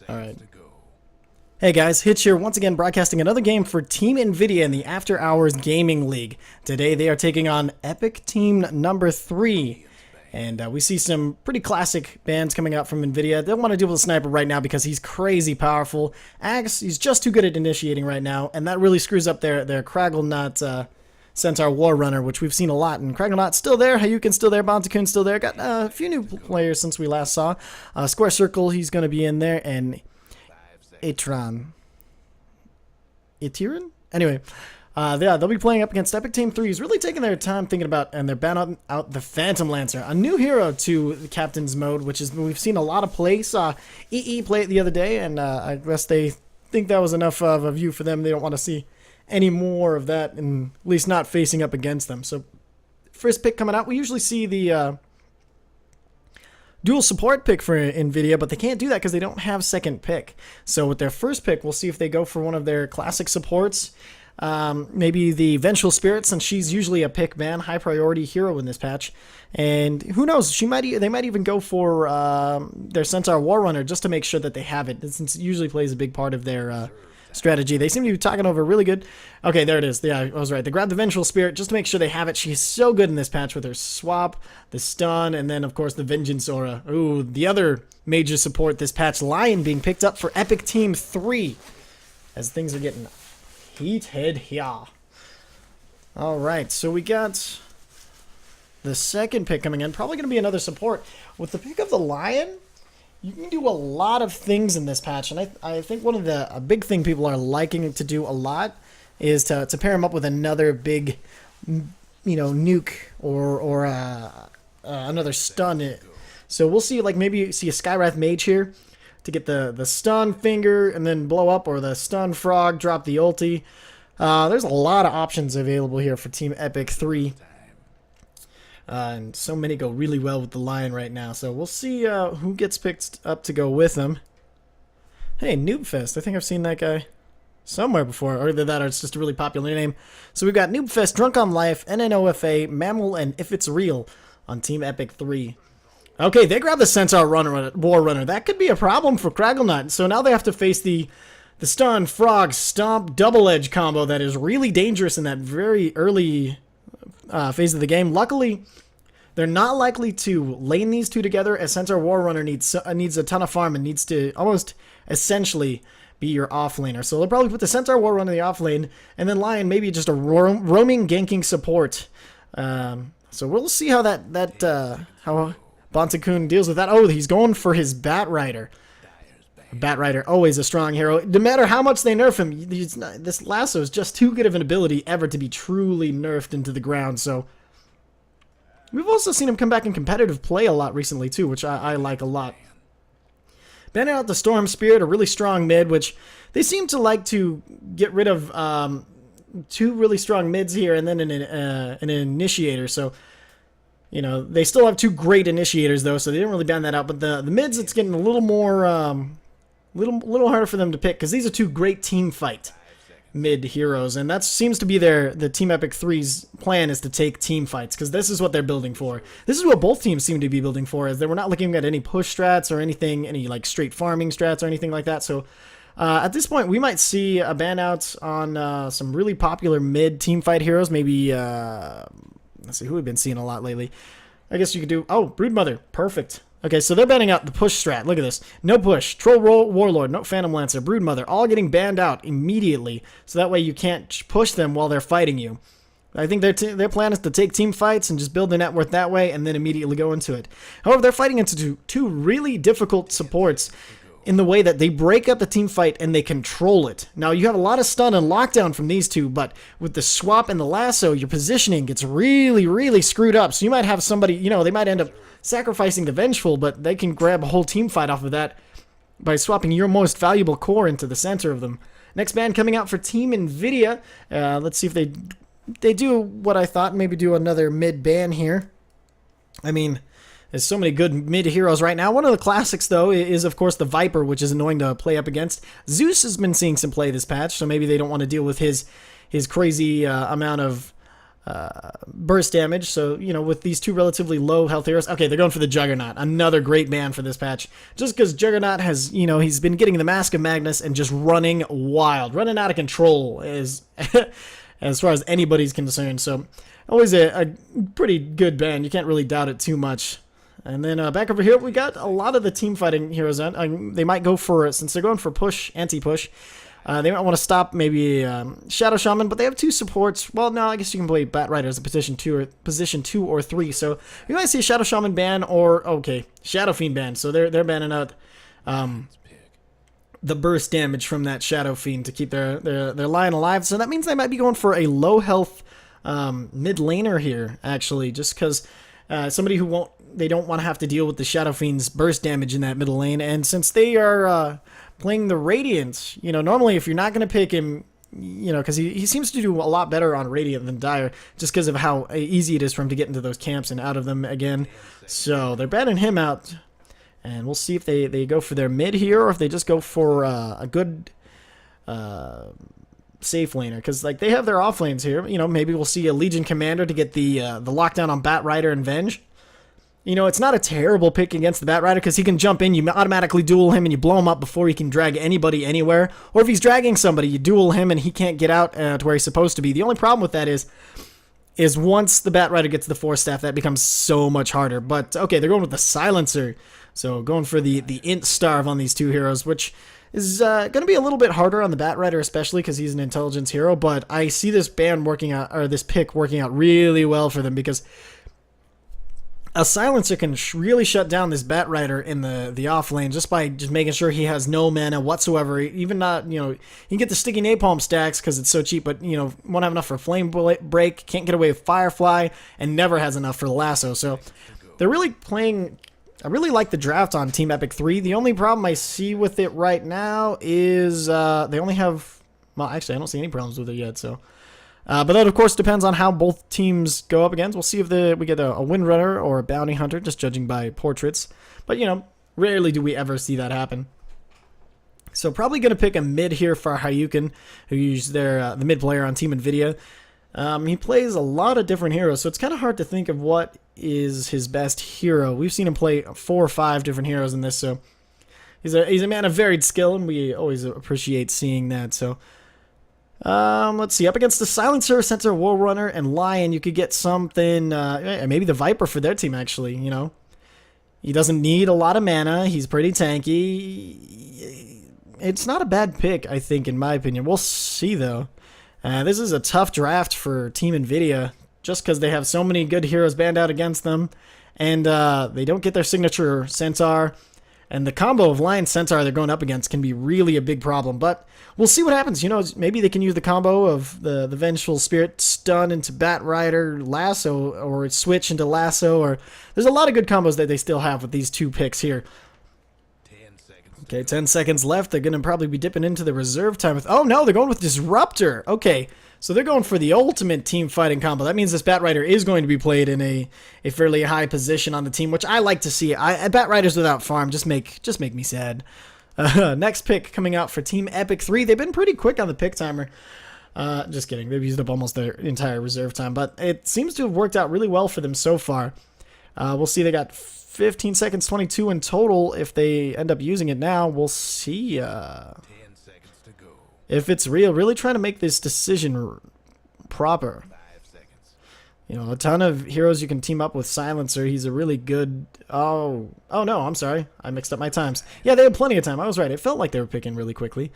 Alright. Hey guys, Hitch here once again broadcasting another game for Team Nvidia in the After Hours Gaming League. Today they are taking on Epic Team number 3. And we see some pretty classic bands coming out from Nvidia. They don't want to deal with a sniper right now because he's crazy powerful. Axe, he's just too good at initiating right now, and that really screws up their Kragglenaut Centaur War Runner, which we've seen a lot. And Kragglenaut's still there, Hayukin's still there, Bontakun's still there. Got a few new players since we last saw. Square Circle, he's going to be in there, and Itiran? Anyway, yeah, they'll be playing up against Epic Team 3. He's really taking their time thinking about, and they're banning out the Phantom Lancer, a new hero to the Captain's mode, which is we've seen a lot of play. Saw EE play it the other day, and I guess they think that was enough of a view for them. They don't want to see any more of that, and at least not facing up against them. So, first pick coming out, we usually see the dual support pick for Nvidia, but they can't do that because they don't have second pick. So with their first pick, we'll see if they go for one of their classic supports. Maybe the Vengeful Spirit, since she's usually a pick ban, high priority hero in this patch. And who knows, they might even go for their Centaur War Runner just to make sure that they have it, since it usually plays a big part of their strategy. They seem to be talking over really good. Okay, there it is. Yeah, I was right. They grabbed the Vengeful Spirit just to make sure they have it. She's so good in this patch with her swap, the stun, and then, of course, the Vengeance Aura. Ooh, the other major support this patch, Lion, being picked up for Epic Team 3 as things are getting heated here. Alright, so we got the second pick coming in. Probably going to be another support. With the pick of the Lion, you can do a lot of things in this patch, and I think one of a big thing people are liking to do a lot is to pair him up with another big, nuke or another stun. So we'll see, like maybe see a Skywrath Mage here to get the stun finger and then blow up, or the stun frog, drop the ulti. There's a lot of options available here for Team Epic 3. And so many go really well with the Lion right now. So we'll see who gets picked up to go with them. Hey, Noobfest. I think I've seen that guy somewhere before. Or either that or it's just a really popular name. So we've got Noobfest, Drunk on Life, NNOFA, Mammal, and If It's Real on Team Epic 3. Okay, they grab the Centaur War Runner. That could be a problem for Kragglenaut. So now they have to face the Stun, Frog, Stomp, Double Edge combo that is really dangerous in that very early phase of the game. Luckily, they're not likely to lane these two together, as Centaur War Runner needs a ton of farm and needs to almost essentially be your off laner. So they'll probably put the Centaur War Runner in the off lane, and then Lion maybe just a roaming ganking support. So we'll see how how Bontakun deals with that. Oh, he's going for his Bat Rider. Bat Rider, always a strong hero. No matter how much they nerf him, this lasso is just too good of an ability ever to be truly nerfed into the ground. So we've also seen him come back in competitive play a lot recently too, which I like a lot. Banning out the Storm Spirit, a really strong mid, which they seem to like to get rid of two really strong mids here and then an initiator. So, they still have two great initiators though, so they didn't really ban that out. But the mids, it's getting a little more little harder for them to pick, because these are two great team fight mid heroes, and that seems to be the Team Epic 3's plan, is to take team fights, because this is what they're building for. This is what both teams seem to be building for, as they were not looking at any push strats or anything, any like straight farming strats or anything like that. So at this point, we might see a ban out on some really popular mid team fight heroes. Maybe let's see who we've been seeing a lot lately. I guess you could do Broodmother, perfect. Okay, so they're banning out the push strat. Look at this. No push. Troll Warlord, no Phantom Lancer, Broodmother, all getting banned out immediately. So that way you can't push them while they're fighting you. I think their plan is to take team fights and just build their net worth that way and then immediately go into it. However, they're fighting into two really difficult supports in the way that they break up the team fight and they control it. Now, you have a lot of stun and lockdown from these two, but with the swap and the lasso, your positioning gets really, really screwed up. So you might have somebody, they might end up sacrificing the Vengeful, but they can grab a whole team fight off of that by swapping your most valuable core into the center of them. Next ban coming out for Team Nvidia. Let's see if they do what I thought, maybe do another mid ban here. I mean, there's so many good mid heroes right now. One of the classics, though, is, of course, the Viper, which is annoying to play up against. Zeus has been seeing some play this patch, so maybe they don't want to deal with his crazy amount of burst damage. So, you know, with these two relatively low health heroes, okay, they're going for the Juggernaut. Another great ban for this patch. Just because Juggernaut has, you know, he's been getting the Mask of Magnus and just running wild, running out of control as far as anybody's concerned. So, always a pretty good ban. You can't really doubt it too much. And then back over here, we got a lot of the team fighting heroes on. They might go for it, since they're going for push, anti-push. They might want to stop maybe Shadow Shaman, but they have two supports. Well, no, I guess you can play Bat Rider as a position 2 or 3. So you might see a Shadow Shaman ban or, okay, Shadow Fiend ban. So they're banning out the burst damage from that Shadow Fiend to keep their line alive. So that means they might be going for a low health mid laner here, actually, just because somebody who they don't want to have to deal with the Shadow Fiend's burst damage in that middle lane. And since they are playing the Radiant, you know, normally if you're not going to pick him, you know, because he seems to do a lot better on Radiant than Dire, just because of how easy it is for him to get into those camps and out of them again. So they're banning him out. And we'll see if they go for their mid here, or if they just go for a good safe laner, because like they have their off lanes here. You know, maybe we'll see a Legion Commander to get the lockdown on Bat Rider and Venge. You know, it's not a terrible pick against the Bat Rider because he can jump in, you automatically duel him, and you blow him up before he can drag anybody anywhere. Or if he's dragging somebody, you duel him and he can't get out to where he's supposed to be. The only problem with that is once the Bat Rider gets the Force Staff, that becomes so much harder. But, okay, they're going with the Silencer. So going for the Int Starve on these two heroes, which is going to be a little bit harder on the Bat Rider, especially because he's an intelligence hero. But I see this ban working out, or this pick working out really well for them, because a Silencer can really shut down this Bat Rider in the off lane just by making sure he has no mana whatsoever. Even not, you know, you can get the sticky napalm stacks because it's so cheap, but, you know, won't have enough for Flame Break, can't get away with Firefly, and never has enough for Lasso. So they're really playing. I really like the draft on Team Epic 3. The only problem I see with it right now is they only have. Well, actually, I don't see any problems with it yet. So. But that, of course, depends on how both teams go up against. We'll see if we get a Windrunner or a Bounty Hunter, just judging by portraits. But, you know, rarely do we ever see that happen. So probably going to pick a mid here for Hayukin, who's the mid player on Team Nvidia. He plays a lot of different heroes, so it's kind of hard to think of what is his best hero. We've seen him play 4 or 5 different heroes in this, so he's a man of varied skill, and we always appreciate seeing that. So. Let's see. Up against the Silencer, Centaur, War Runner, and Lion, you could get something, maybe the Viper for their team, actually, you know. He doesn't need a lot of mana. He's pretty tanky. It's not a bad pick, I think, in my opinion. We'll see, though. This is a tough draft for Team Nvidia, just because they have so many good heroes banned out against them, and they don't get their signature Centaur. And the combo of Lion Centaur they're going up against can be really a big problem. But we'll see what happens. You know, maybe they can use the combo of the Vengeful Spirit stun into Bat Rider, Lasso, or switch into Lasso. Or there's a lot of good combos that they still have with these two picks here. 10 seconds. Okay, 10 seconds left. They're going to probably be dipping into the reserve time. Oh, no, they're going with Disruptor. Okay, so they're going for the ultimate team fighting combo. That means this Bat Rider is going to be played in a fairly high position on the team, which I like to see. Bat Riders without farm just make me sad. Next pick coming out for Team Epic 3. They've been pretty quick on the pick timer. Just kidding. They've used up almost their entire reserve time, but it seems to have worked out really well for them so far. We'll see. They got 15 seconds, 22 in total. If they end up using it now, we'll see. 10 seconds to go. If it's real, really trying to make this decision proper. 5 seconds. You know, a ton of heroes you can team up with Silencer. He's a really good. Oh no, I'm sorry. I mixed up my times. Yeah, they had plenty of time. I was right. It felt like they were picking really quickly.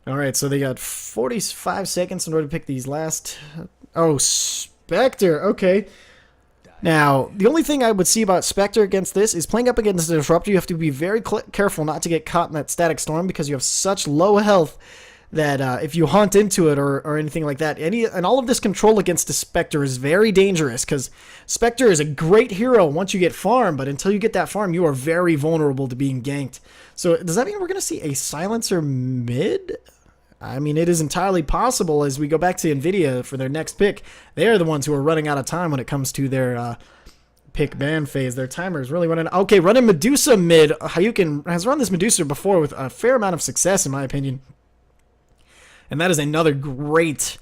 All right, so they got 45 seconds in order to pick these last. Oh, Spectre. Okay. Now, the only thing I would see about Spectre against this is playing up against the Disruptor. You have to be very careful not to get caught in that Static Storm because you have such low health that if you hunt into it or anything like that, and all of this control against the Spectre is very dangerous because Spectre is a great hero once you get farm, but until you get that farm, you are very vulnerable to being ganked. So does that mean we're going to see a Silencer mid? I mean, it is entirely possible as we go back to Nvidia for their next pick. They are the ones who are running out of time when it comes to their pick ban phase. Their timer is really running. Okay, running Medusa mid. Hayukin has run this Medusa before with a fair amount of success, in my opinion. And that is another great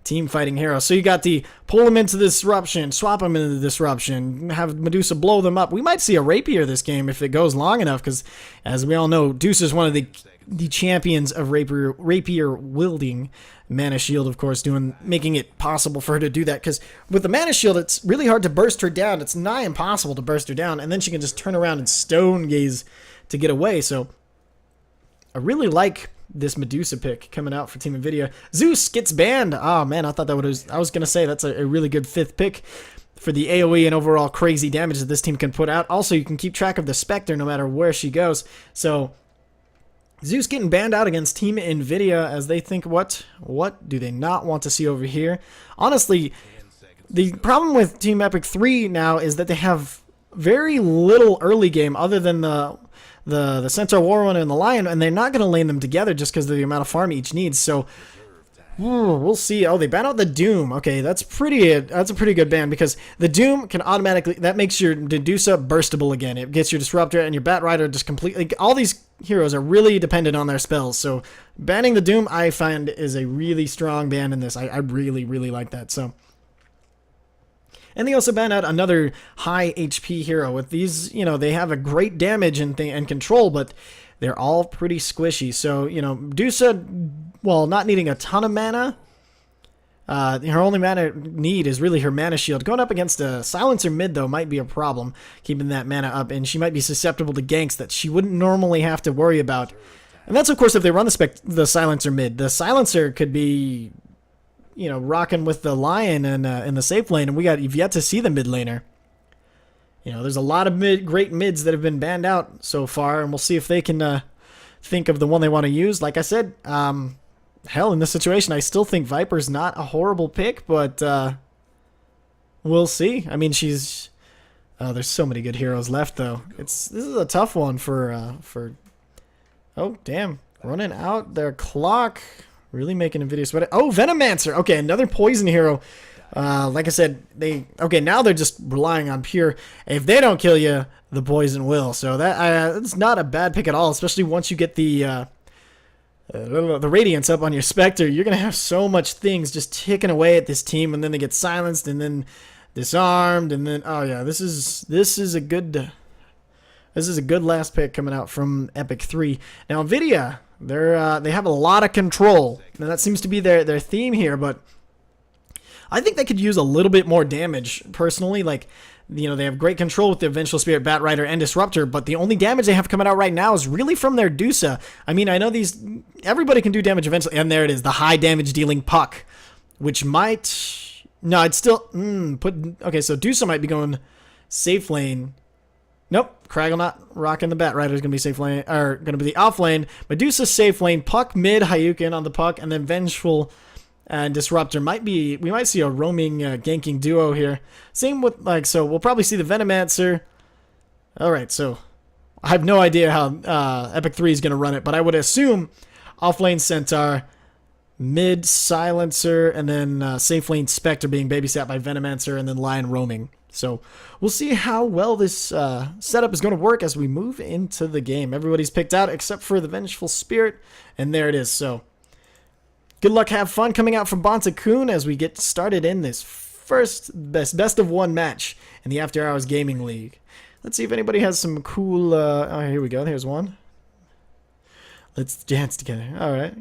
team fighting hero. So you got the pull them into disruption, swap them into disruption, have Medusa blow them up. We might see a rapier this game if it goes long enough, because as we all know, Deuce is one of the champions of rapier wielding. Mana shield, of course, making it possible for her to do that, because with the mana shield, it's really hard to burst her down. It's nigh impossible to burst her down, and then she can just turn around and stone gaze to get away. So I really like this Medusa pick coming out for Team Nvidia. Zeus gets banned. Oh man, I thought that I was gonna say that's a really good 5th pick for the AoE and overall crazy damage that this team can put out. Also, you can keep track of the Spectre no matter where she goes. So Zeus getting banned out against Team Nvidia, as they think, what do they not want to see over here? Honestly, the problem with Team Epic 3 now is that they have very little early game other than the Centaur Warrunner and the Lion, and they're not going to lane them together just because of the amount of farm each needs. So we'll see. Oh, they ban out the Doom. Okay, that's a pretty good ban, because the Doom can automatically, that makes your Medusa burstable again. It gets your Disruptor and your Bat Rider just completely. All these heroes are really dependent on their spells. So banning the Doom, I find, is a really strong ban in this. I really, really like that. So. And they also ban out another high HP hero. With these, they have a great damage and control, but they're all pretty squishy. So, Medusa, well, not needing a ton of mana, her only mana need is really her mana shield. Going up against a Silencer mid, though, might be a problem, keeping that mana up, and she might be susceptible to ganks that she wouldn't normally have to worry about. And that's, of course, if they run the Silencer mid. The Silencer could be, rocking with the Lion in the safe lane, and you've yet to see the mid laner. There's a lot of great mids that have been banned out so far, and we'll see if they can think of the one they want to use. Like I said, hell, in this situation, I still think Viper's not a horrible pick, but we'll see. I mean, there's so many good heroes left, though. This is a tough one for. Oh damn, running out their clock. Really making Nvidia sweat. Oh, Venomancer. Okay, another poison hero. Like I said, now they're just relying on pure. If they don't kill you, the poison will. So that's not a bad pick at all, especially once you get the radiance up on your Spectre. You're gonna have so much things just ticking away at this team, and then they get silenced, and then disarmed, and then this is a good last pick coming out from Epic 3. Now Nvidia, they have a lot of control, and that seems to be their theme here, but I think they could use a little bit more damage, personally. Like, they have great control with the Vengeful Spirit, Bat Rider, and Disruptor, but the only damage they have coming out right now is really from their Dusa. I mean, I know everybody can do damage eventually, and there it is, the high damage dealing Puck, which might, no, I'd still, okay, so Dusa might be going safe lane. Nope, Craggle not rocking the Bat Rider is going to be safe lane, or going to be the off lane. Medusa safe lane, Puck mid, Hayukin on the Puck, and then Vengeful and Disruptor we might see a roaming ganking duo here. Same with, so we'll probably see the Venomancer. Alright, so I have no idea how Epic 3 is going to run it, but I would assume off lane Centaur, mid Silencer, and then safe lane Spectre being babysat by Venomancer, and then Lion roaming. So we'll see how well this setup is going to work as we move into the game. Everybody's picked out except for the Vengeful Spirit, and there it is. So good luck, have fun coming out from Bonta-kun as we get started in this first best of one match in the After Hours Gaming League. Let's see if anybody has some cool... here we go. There's one. Let's dance together. All right.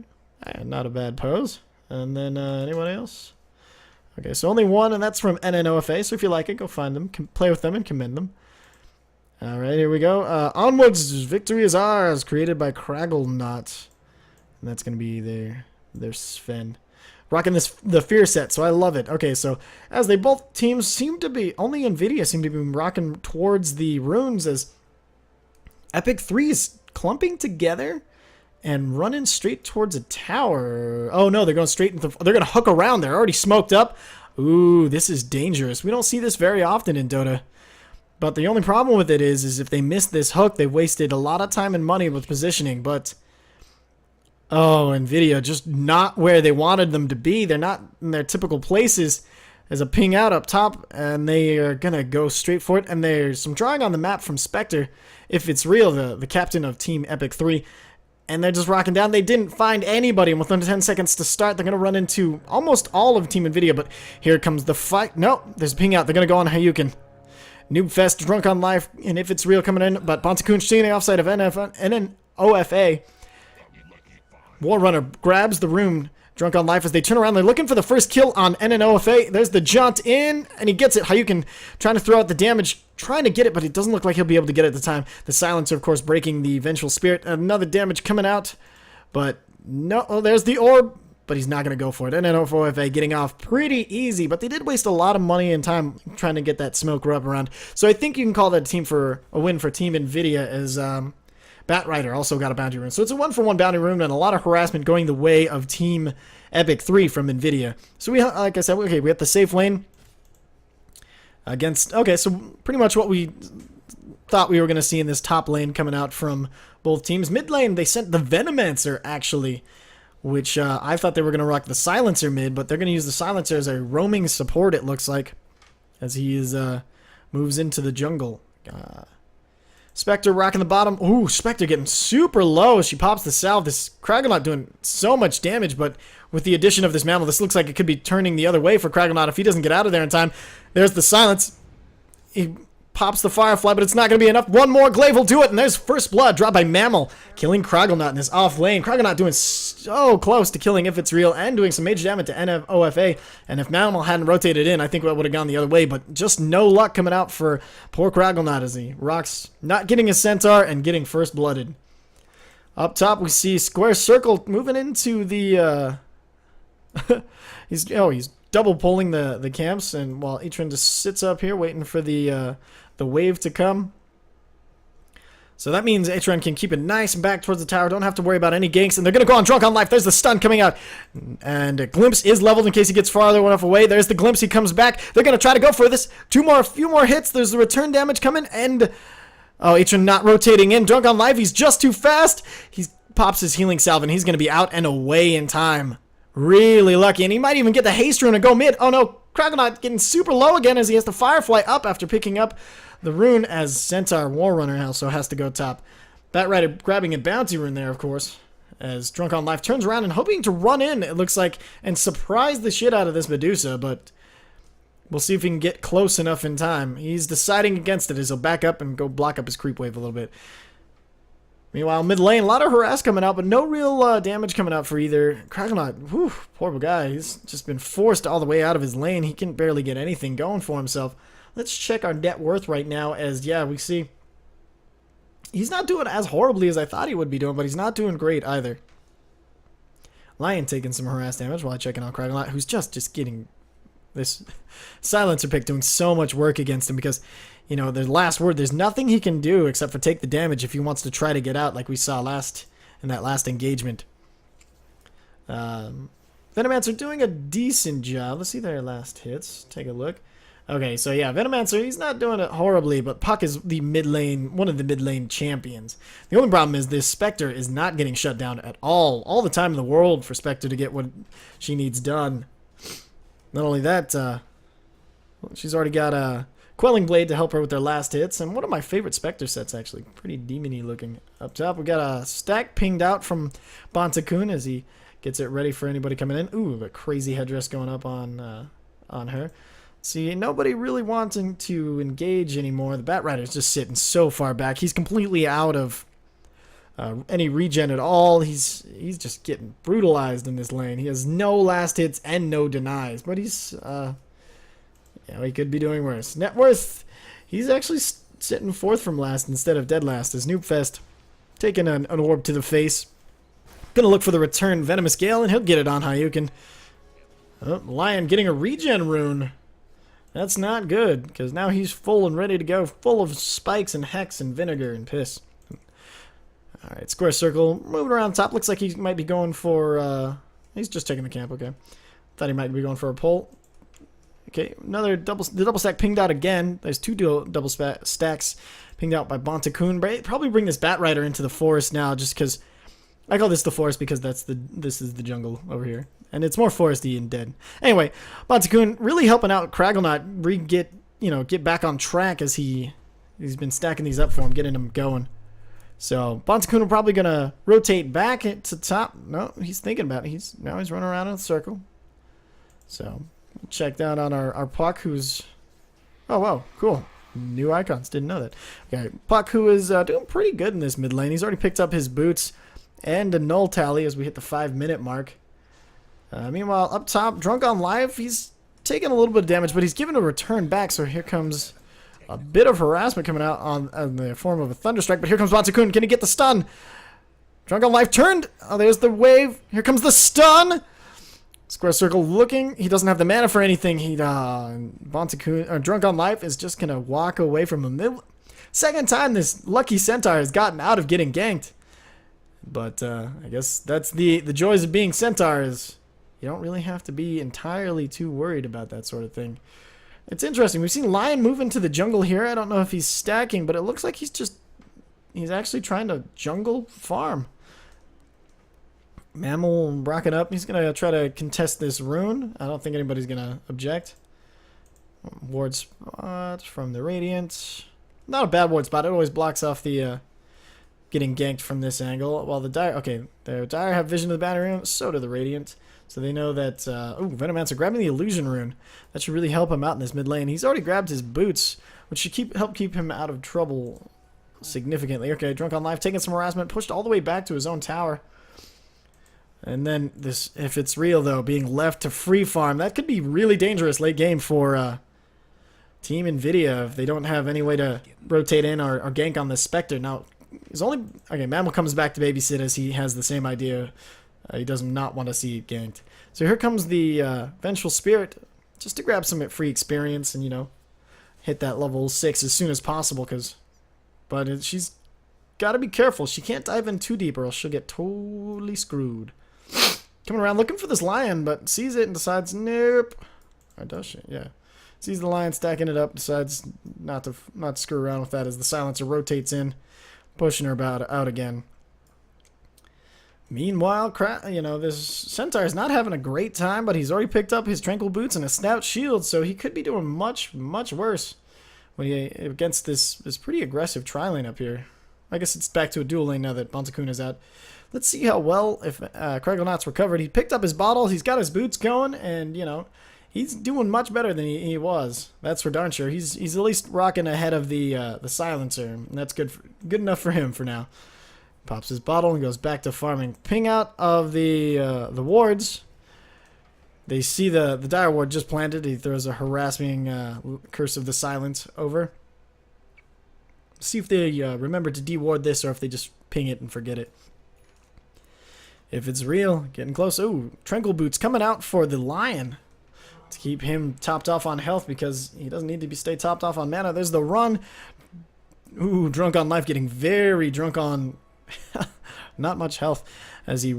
Not a bad pose. And then anyone else? Okay, so only one, and that's from NNOFA, so if you like it, go find them, play with them, and commend them. Alright, here we go. Onwards, Victory is Ours, created by Cragglenot. And that's going to be their Sven. Rocking the Fear set, so I love it. Okay, so as both teams seem to be, only Nvidia seem to be rocking towards the runes, as Epic 3 is clumping together and running straight towards a tower. Oh no, they're going straight into... They're going to hook around. They're already smoked up. Ooh, this is dangerous. We don't see this very often in Dota. But the only problem with it is if they miss this hook, they've wasted a lot of time and money with positioning. But, oh, Nvidia, just not where they wanted them to be. They're not in their typical places. There's a ping out up top, and they are going to go straight for it. And there's some drawing on the map from Spectre, if it's real, the captain of Team Epic 3. and they're just rocking down. They didn't find anybody, and within 10 seconds to start, they're going to run into almost all of Team Nvidia, but here comes the fight. No, there's a ping out. They're going to go on Hayukin. Noobfest, Drunk on Life, and If It's Real coming in, but Bontakun seeing the offside of OFA. Warrunner grabs the rune. Drunk on Life as they turn around. They're looking for the first kill on NNOFA. There's the jaunt in, and he gets it. Hayukin trying to throw out the damage, trying to get it, but it doesn't look like he'll be able to get it at the time. The silencer, of course, breaking the Vengeful Spirit. Another damage coming out, but no. Oh, there's the orb, but he's not going to go for it. NNOFA getting off pretty easy, but they did waste a lot of money and time trying to get that smoke rub around. So I think you can call that a win for Team Nvidia as Batrider also got a bounty rune. So it's a 1-for-1 bounty rune and a lot of harassment going the way of Team Epic 3 from Nvidia. So we, like I said, okay, we have the safe lane against, okay, so pretty much what we thought we were going to see in this top lane coming out from both teams. Mid lane, they sent the Venomancer, actually, which I thought they were going to rock the Silencer mid, but they're going to use the Silencer as a roaming support, it looks like, as he is moves into the jungle. Spectre rocking the bottom. Ooh, Spectre getting super low as she pops the salve. This Kragonaut doing so much damage, but with the addition of this mammal, this looks like it could be turning the other way for Kragonaut if he doesn't get out of there in time. There's the silence. He pops the Firefly, but it's not going to be enough. One more glaive will do it, and there's first blood dropped by Mammal, killing Kragonaut in his off lane. Kragonaut doing so close to killing If It's Real and doing some major damage to NFOFA, and if Mammal hadn't rotated in, I think it would have gone the other way, but just no luck coming out for poor Kragonaut as he rocks, not getting his Centaur and getting first blooded. Up top, we see Square Circle moving into the, he's double pulling the camps, and while Etron just sits up here waiting for the wave to come. So that means Atron can keep it nice and back towards the tower. Don't have to worry about any ganks. And they're going to go on Drunk on Life. There's the stun coming out. And a Glimpse is leveled in case he gets farther enough away. There's the Glimpse. He comes back. They're going to try to go for this. A few more hits. There's the return damage coming. And, oh, Atron not rotating in. Drunk on Life. He's just too fast. He pops his healing salve, and he's going to be out and away in time. Really lucky. And he might even get the haste rune and go mid. Oh, no. Kragonaut getting super low again as he has the Firefly up after picking up the rune, as Centaur Warrunner also has to go top. Batrider grabbing a bounty rune there, of course, as Drunk on Life turns around and hoping to run in, it looks like, and surprise the shit out of this Medusa, but we'll see if he can get close enough in time. He's deciding against it as he'll back up and go block up his creep wave a little bit. Meanwhile, mid lane, a lot of harass coming out, but no real damage coming out for either. Kragonaut, whew, poor guy. He's just been forced all the way out of his lane. He can barely get anything going for himself. Let's check our net worth right now as, yeah, we see he's not doing as horribly as I thought he would be doing, but he's not doing great either. Lion taking some harass damage while checking out Kragonaut, who's just getting this Silencer pick doing so much work against him because, you know, the last word, there's nothing he can do except for take the damage if he wants to try to get out like we saw in that last engagement. Venomancer doing a decent job. Let's see their last hits. Take a look. Okay, so yeah, Venomancer, he's not doing it horribly, but Puck is the mid lane, one of the mid lane champions. The only problem is this Spectre is not getting shut down at all the time in the world for Spectre to get what she needs done. Not only that, she's already got a Quelling Blade to help her with their last hits, and one of my favorite Spectre sets, actually. Pretty demony looking. Up top, we got a stack pinged out from Bontakun as he gets it ready for anybody coming in. Ooh, a crazy headdress going up on her. See, nobody really wanting to engage anymore. The Batrider's just sitting so far back. He's completely out of any regen at all. He's just getting brutalized in this lane. He has no last hits and no denies, but he's he could be doing worse. Net worth, he's actually sitting fourth from last instead of dead last as Noobfest taking an orb to the face. Gonna look for the return Venomous Gale, and he'll get it on Hayukin. Oh, Lion getting a regen rune. That's not good, because now he's full and ready to go, full of spikes and hex and vinegar and piss. Alright, Square Circle, moving around top. Looks like he might be going for, he's just taking the camp, okay. Thought he might be going for a pull. Okay, the double stack pinged out again. There's two double stacks pinged out by Bontakun. Probably bring this Batrider into the forest now, just because I call this the forest because this is the jungle over here. And it's more foresty and dead. Anyway, Bontakun really helping out Kragonaut get back on track as he's been stacking these up for him, getting him going. So Bontakuna probably going to rotate back to top. No, he's thinking about it. Now he's running around in a circle. So we'll check down on our Puck, who's... Oh, wow, cool. New icons, didn't know that. Okay, Puck, who is doing pretty good in this mid lane. He's already picked up his boots and a null tally as we hit the 5-minute mark. Meanwhile, up top, Drunk on Live, he's taking a little bit of damage, but he's given a return back, so here comes a bit of harassment coming out on the form of a Thunderstrike, but here comes Bontakuna. Can he get the stun? Drunk on Life turned. Oh, there's the wave. Here comes the stun. Square circle looking. He doesn't have the mana for anything. Bontakuna, or Drunk on Life is just going to walk away from him. Second time this lucky Centaur has gotten out of getting ganked. But I guess that's the joys of being Centaurs. You don't really have to be entirely too worried about that sort of thing. It's interesting. We've seen Lion move into the jungle here. I don't know if he's stacking, but it looks like he's actually trying to jungle farm. Mammal rocking up. He's going to try to contest this rune. I don't think anybody's going to object. Ward spot from the Radiant. Not a bad ward spot. It always blocks off the getting ganked from this angle. While the Dire... Okay, the Dire have vision of the banner rune. So do the Radiant. So they know that... Venomancer grabbing the Illusion rune. That should really help him out in this mid lane. He's already grabbed his boots, which should help keep him out of trouble significantly. Okay, Drunk on Life taking some harassment. Pushed all the way back to his own tower. And then this, if it's real though, being left to free farm, that could be really dangerous late game for Team Nvidia if they don't have any way to rotate in or gank on this Spectre. Now, Mammal comes back to babysit as he has the same idea. He does not want to see it ganked. So here comes the Vengeful Spirit, just to grab some free experience and, hit that level 6 as soon as possible. But she's got to be careful. She can't dive in too deep or else she'll get totally screwed. Coming around looking for this Lion, but sees it and decides, nope. Or does she? Yeah. Sees the Lion stacking it up, decides not to screw around with that as the Silencer rotates in, pushing her out again. Meanwhile, this Centaur is not having a great time, but he's already picked up his Tranquil Boots and a Stout Shield, so he could be doing much, much worse against this pretty aggressive tri-lane up here. I guess it's back to a dual lane now that Bontakuna's out. Let's see how well, if Kragelnaut's recovered. He picked up his bottle, he's got his boots going, and, he's doing much better than he was. That's for darn sure. He's at least rocking ahead of the Silencer, and that's good enough for him for now. Pops his bottle and goes back to farming. Ping out of the wards. They see the Dire Ward just planted. He throws a harassing Curse of the Silence over. See if they remember to deward this or if they just ping it and forget it. If it's real, getting close. Ooh, Tranquil Boots coming out for the Lion to keep him topped off on health because he doesn't need to stay topped off on mana. There's the run. Ooh, Drunk on Life getting very drunk on not much health as he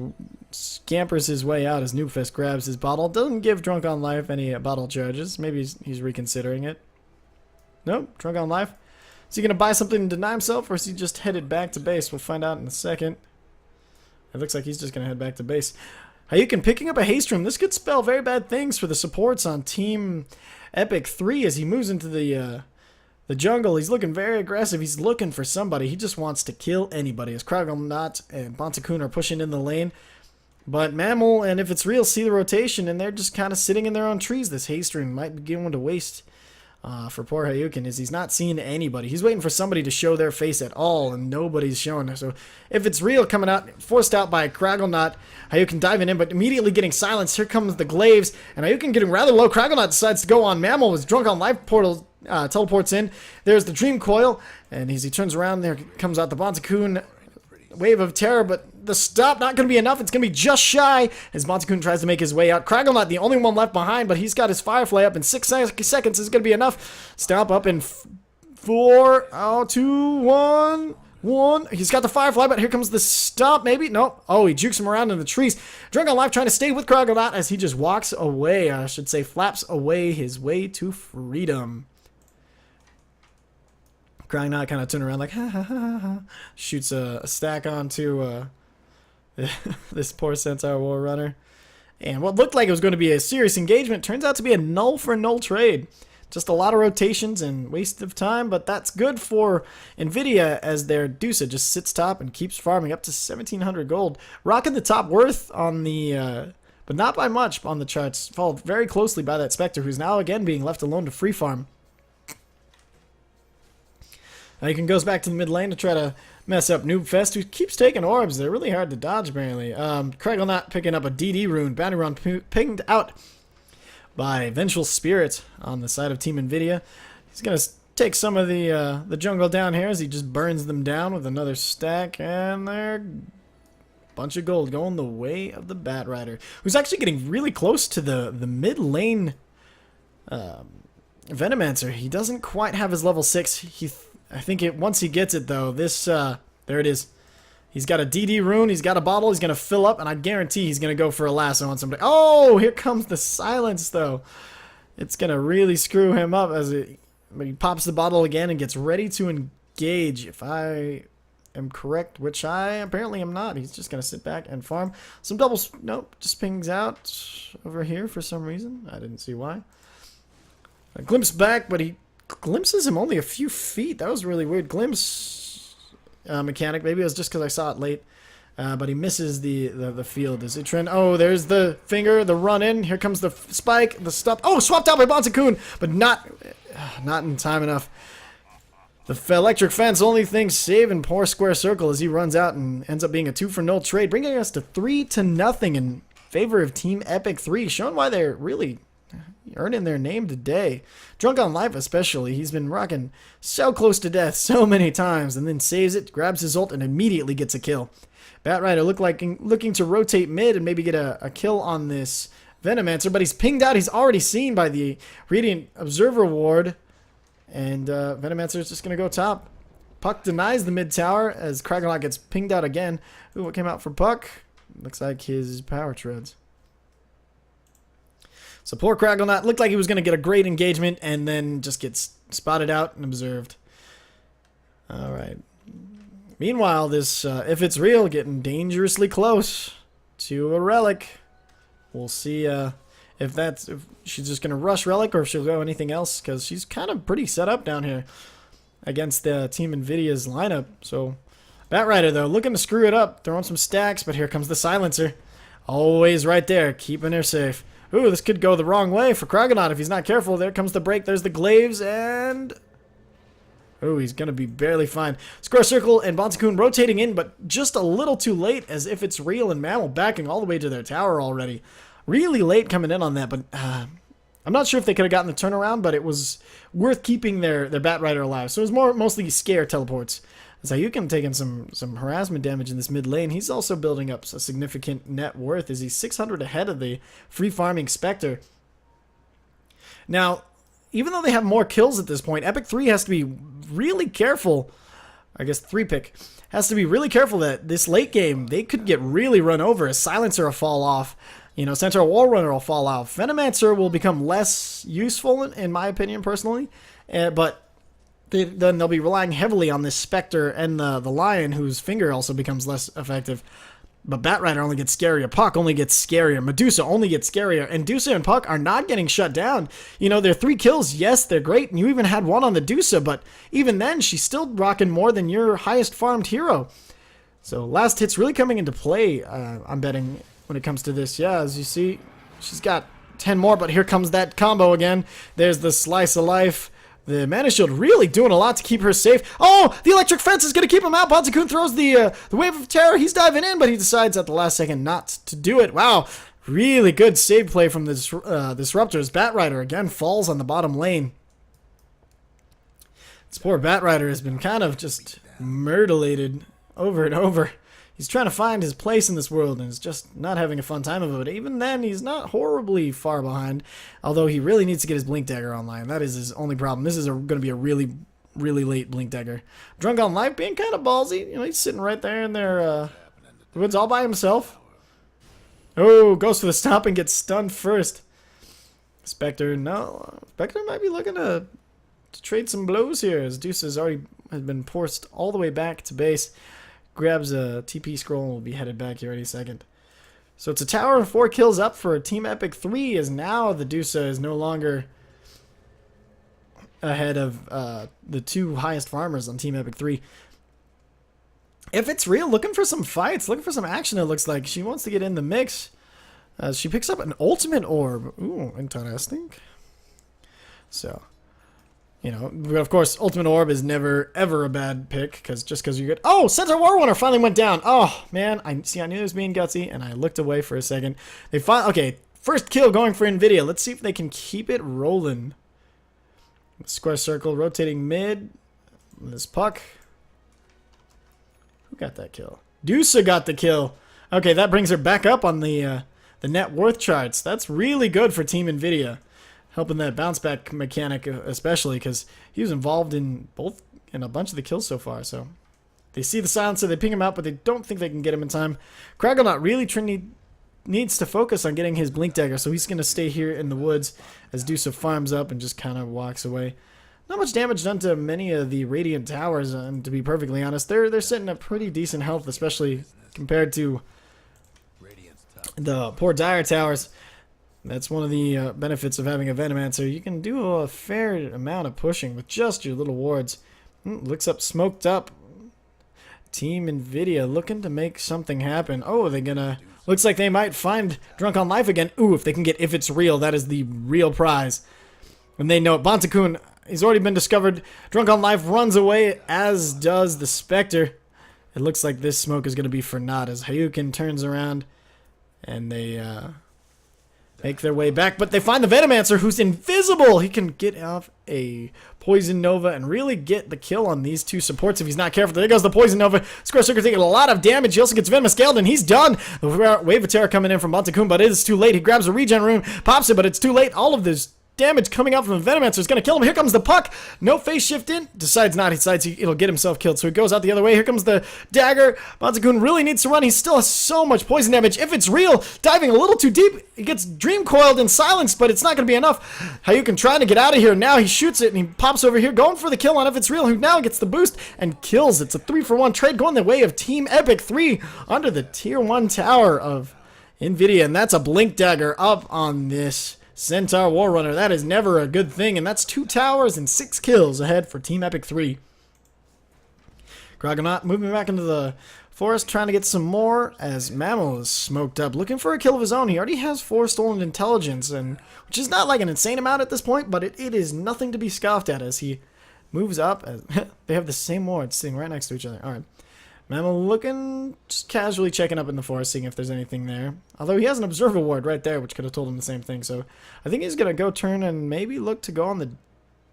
scampers his way out as Noobfist grabs his bottle. Doesn't give Drunk on Life any bottle charges. Maybe he's reconsidering it. Nope, Drunk on Life. Is he going to buy something and deny himself, or is he just headed back to base? We'll find out in a second. It looks like he's just going to head back to base. Hayukin picking up a haste room. This could spell very bad things for the supports on Team Epic 3 as he moves into the jungle. He's looking very aggressive. He's looking for somebody. He just wants to kill anybody. As Kragelnaut and Bontakuna are pushing in the lane. But Mammal, and if it's real, see the rotation, and they're just kind of sitting in their own trees. This haste room might be going to waste for poor Hayukin, as he's not seeing anybody. He's waiting for somebody to show their face at all, and nobody's showing. So if it's real, coming out, forced out by Kragelnaut, Hayukin diving in, but immediately getting silenced. Here comes the Glaives, and Hayukin getting rather low. Kragelnaut decides to go on Mammal, was Drunk on Life portal, teleports in. There's the Dream Coil, and as he turns around, there comes out the Bontakuna Wave of Terror, but the stop not going to be enough. It's going to be just shy as Bontakuna tries to make his way out. Kragelnaut, the only one left behind, but he's got his Firefly up in 6 seconds. Is going to be enough. Stomp up in 4, 2, 1. He's got the Firefly, but here comes the stop, maybe? Nope. Oh, he jukes him around in the trees. Drunk on Life trying to stay with Kragelnaut as he just walks away. I should say flaps away his way to freedom. Kragelnaut kind of turn around like, ha ha ha ha. Shoots a stack onto this poor Centaur War Runner. And what looked like it was going to be a serious engagement turns out to be a null for null trade. Just a lot of rotations and waste of time, but that's good for Nvidia as their Dusa just sits top and keeps farming up to 1,700 gold. Rocking the top worth on the, but not by much on the charts. Followed very closely by that Spectre, who's now again being left alone to free farm. Aiken goes back to the mid lane to try to mess up Noobfest, who keeps taking orbs. They're really hard to dodge, apparently. Craigle not picking up a DD rune. Bounty run pinged out by Vengeful Spirit on the side of Team Nvidia. He's going to take some of the jungle down here as he just burns them down with another stack. And they're a bunch of gold going the way of the Bat Rider, who's actually getting really close to the mid lane Venomancer. He doesn't quite have his level 6. I think once he gets it, though, there it is. He's got a DD rune, he's got a bottle, he's going to fill up, and I guarantee he's going to go for a lasso on somebody. Oh, here comes the silence, though. It's going to really screw him up as he pops the bottle again and gets ready to engage. If I am correct, which I apparently am not, he's just going to sit back and farm. Some doubles, nope, just pings out over here for some reason. I didn't see why. A glimpse back, but he glimpses him only a few feet. That was really weird. Glimpse mechanic. Maybe it was just because I saw it late. But he misses the field. Is it trend? Oh, there's the finger, the run in. Here comes the spike, the stuff. Oh, swapped out by Bonsacoon, but not in time enough. The electric fence, only thing saving poor Square Circle as he runs out and ends up being a 2-for-0 trade, bringing us to 3-0 in favor of Team Epic 3, showing why they're really earning their name today. Drunk on Life especially, he's been rocking so close to death so many times and then saves it, grabs his ult, and immediately gets a kill. Bat Rider looking to rotate mid and maybe get a kill on this Venomancer, but he's pinged out. He's already seen by the Radiant Observer Ward, and Venomancer is just going to go top. Puck denies the mid tower as Krakenot gets pinged out again. Ooh, what came out for Puck? Looks like his power treads. So poor Krakenot looked like he was going to get a great engagement and then just gets spotted out and observed. All right. Meanwhile, this, if it's real, getting dangerously close to a Relic. We'll see if she's just going to rush Relic or if she'll go anything else, because she's kind of pretty set up down here against the Team Nvidia's lineup. So Bat Rider, though, looking to screw it up, throwing some stacks, but here comes the Silencer. Always right there, keeping her safe. Ooh, this could go the wrong way for Krakenot if he's not careful. There comes the break. There's the Glaives, and ooh, he's going to be barely fine. Square Circle and Bonsacoon rotating in, but just a little too late, as if it's real, and Mammal backing all the way to their tower already. Really late coming in on that, but I'm not sure if they could have gotten the turnaround, but it was worth keeping their Bat Rider alive. So it was mostly scare teleports. Zayukin taking some harassment damage in this mid lane. He's also building up a significant net worth as he's 600 ahead of the free farming Spectre. Now, even though they have more kills at this point, Epic 3 has to be really careful. I guess 3-pick has to be really careful that this late game, they could get really run over. A Silencer will fall off. You know, Centaur Wall Runner will fall off. Venomancer will become less useful, in my opinion, personally. But then they'll be relying heavily on this Spectre and the Lion, whose finger also becomes less effective. But Bat Rider only gets scarier. Puck only gets scarier. Medusa only gets scarier. And Dusa and Puck are not getting shut down. You know, their 3 kills, yes, they're great. And you even had one on the Dusa, but even then, she's still rocking more than your highest farmed hero. So last hit's really coming into play, I'm betting, when it comes to this. Yeah, as you see, she's got 10 more, but here comes that combo again. There's the Slice of Life. The Mana Shield really doing a lot to keep her safe. Oh, the electric fence is going to keep him out. Bonsacoon throws the Wave of Terror. He's diving in, but he decides at the last second not to do it. Wow, really good save play from the Disruptors. Bat Rider again falls on the bottom lane. This poor Bat Rider has been kind of just murderlated over and over. He's trying to find his place in this world and is just not having a fun time of it. Even then, he's not horribly far behind, although he really needs to get his Blink Dagger online. That is his only problem. This is going to be a really, really late Blink Dagger. Drunk on Life being kind of ballsy. You know, he's sitting right there in their woods all by himself. Oh, goes for the stomp and gets stunned first. Spectre, no. Spectre might be looking to trade some blows here, as Deuce has been forced all the way back to base. Grabs a TP scroll and will be headed back here any second. So it's a tower and 4 kills up for Team Epic 3, as now the Dusa is no longer ahead of the two highest farmers on Team Epic 3. If it's real, looking for some fights, looking for some action, it looks like. She wants to get in the mix. She picks up an ultimate orb. Ooh, interesting. So, you know, but of course, ultimate orb is never, ever a bad pick, because just because you get... Oh, Centaur War Runner finally went down. Oh, man. I knew it was being gutsy, and I looked away for a second. They finally... Okay, first kill going for Nvidia. Let's see if they can keep it rolling. Square circle, rotating mid. This puck. Who got that kill? Dusa got the kill. Okay, that brings her back up on the net worth charts. That's really good for Team Nvidia. Helping that bounce back mechanic especially, because he was involved in a bunch of the kills so far. So they see the silencer, they ping him out, but they don't think they can get him in time. Kragonaut really needs to focus on getting his blink dagger, so he's going to stay here in the woods as Dusa farms up and just kind of walks away. Not much damage done to many of the Radiant Towers, and to be perfectly honest, they're sitting at pretty decent health, especially compared to the poor Dire Towers. That's one of the benefits of having a Venomancer. You can do a fair amount of pushing with just your little wards. Looks up, smoked up. Team Nvidia looking to make something happen. Oh, they're gonna... Looks like they might find Drunk on Life again. Ooh, if they can get If It's Real, that is the real prize. And they know it. Bonta-kun, he's already been discovered. Drunk on Life runs away, as does the Spectre. It looks like this smoke is going to be for naught as Hayukin turns around and they make their way back. But they find the Venomancer, who's invisible. He can get off a Poison Nova and really get the kill on these two supports if he's not careful. There goes the Poison Nova. Square Circle taking a lot of damage. He also gets Venomous Scaled, and he's done. The Wave of Terror coming in from Bonta-kun, but it is too late. He grabs a regen rune, pops it, but it's too late. All of this damage coming out from the Venomancer is going to kill him. Here comes the puck. No phase shift in. Decides not. He decides it'll get himself killed. So he goes out the other way. Here comes the dagger. Bonta-kun really needs to run. He still has so much poison damage. If it's real, diving a little too deep. He gets dream coiled and silenced, but it's not going to be enough. Hayukin trying to get out of here. Now he shoots it and he pops over here, going for the kill on If It's Real, who now gets the boost and kills. It's a 3-for-1 trade going the way of Team Epic 3 under the Tier 1 tower of Nvidia. And that's a blink dagger up on this Centaur War Runner. That is never a good thing, and that's 2 towers and 6 kills ahead for Team Epic 3. Kragonaut moving back into the forest, trying to get some more as Mammal is smoked up, looking for a kill of his own. He already has 4 stolen intelligence, and which is not like an insane amount at this point, but it is nothing to be scoffed at as he moves up. As they have the same wards sitting right next to each other. All right. Mammal looking, just casually checking up in the forest, seeing if there's anything there. Although he has an Observer ward right there, which could have told him the same thing. So I think he's going to go turn and maybe look to go on the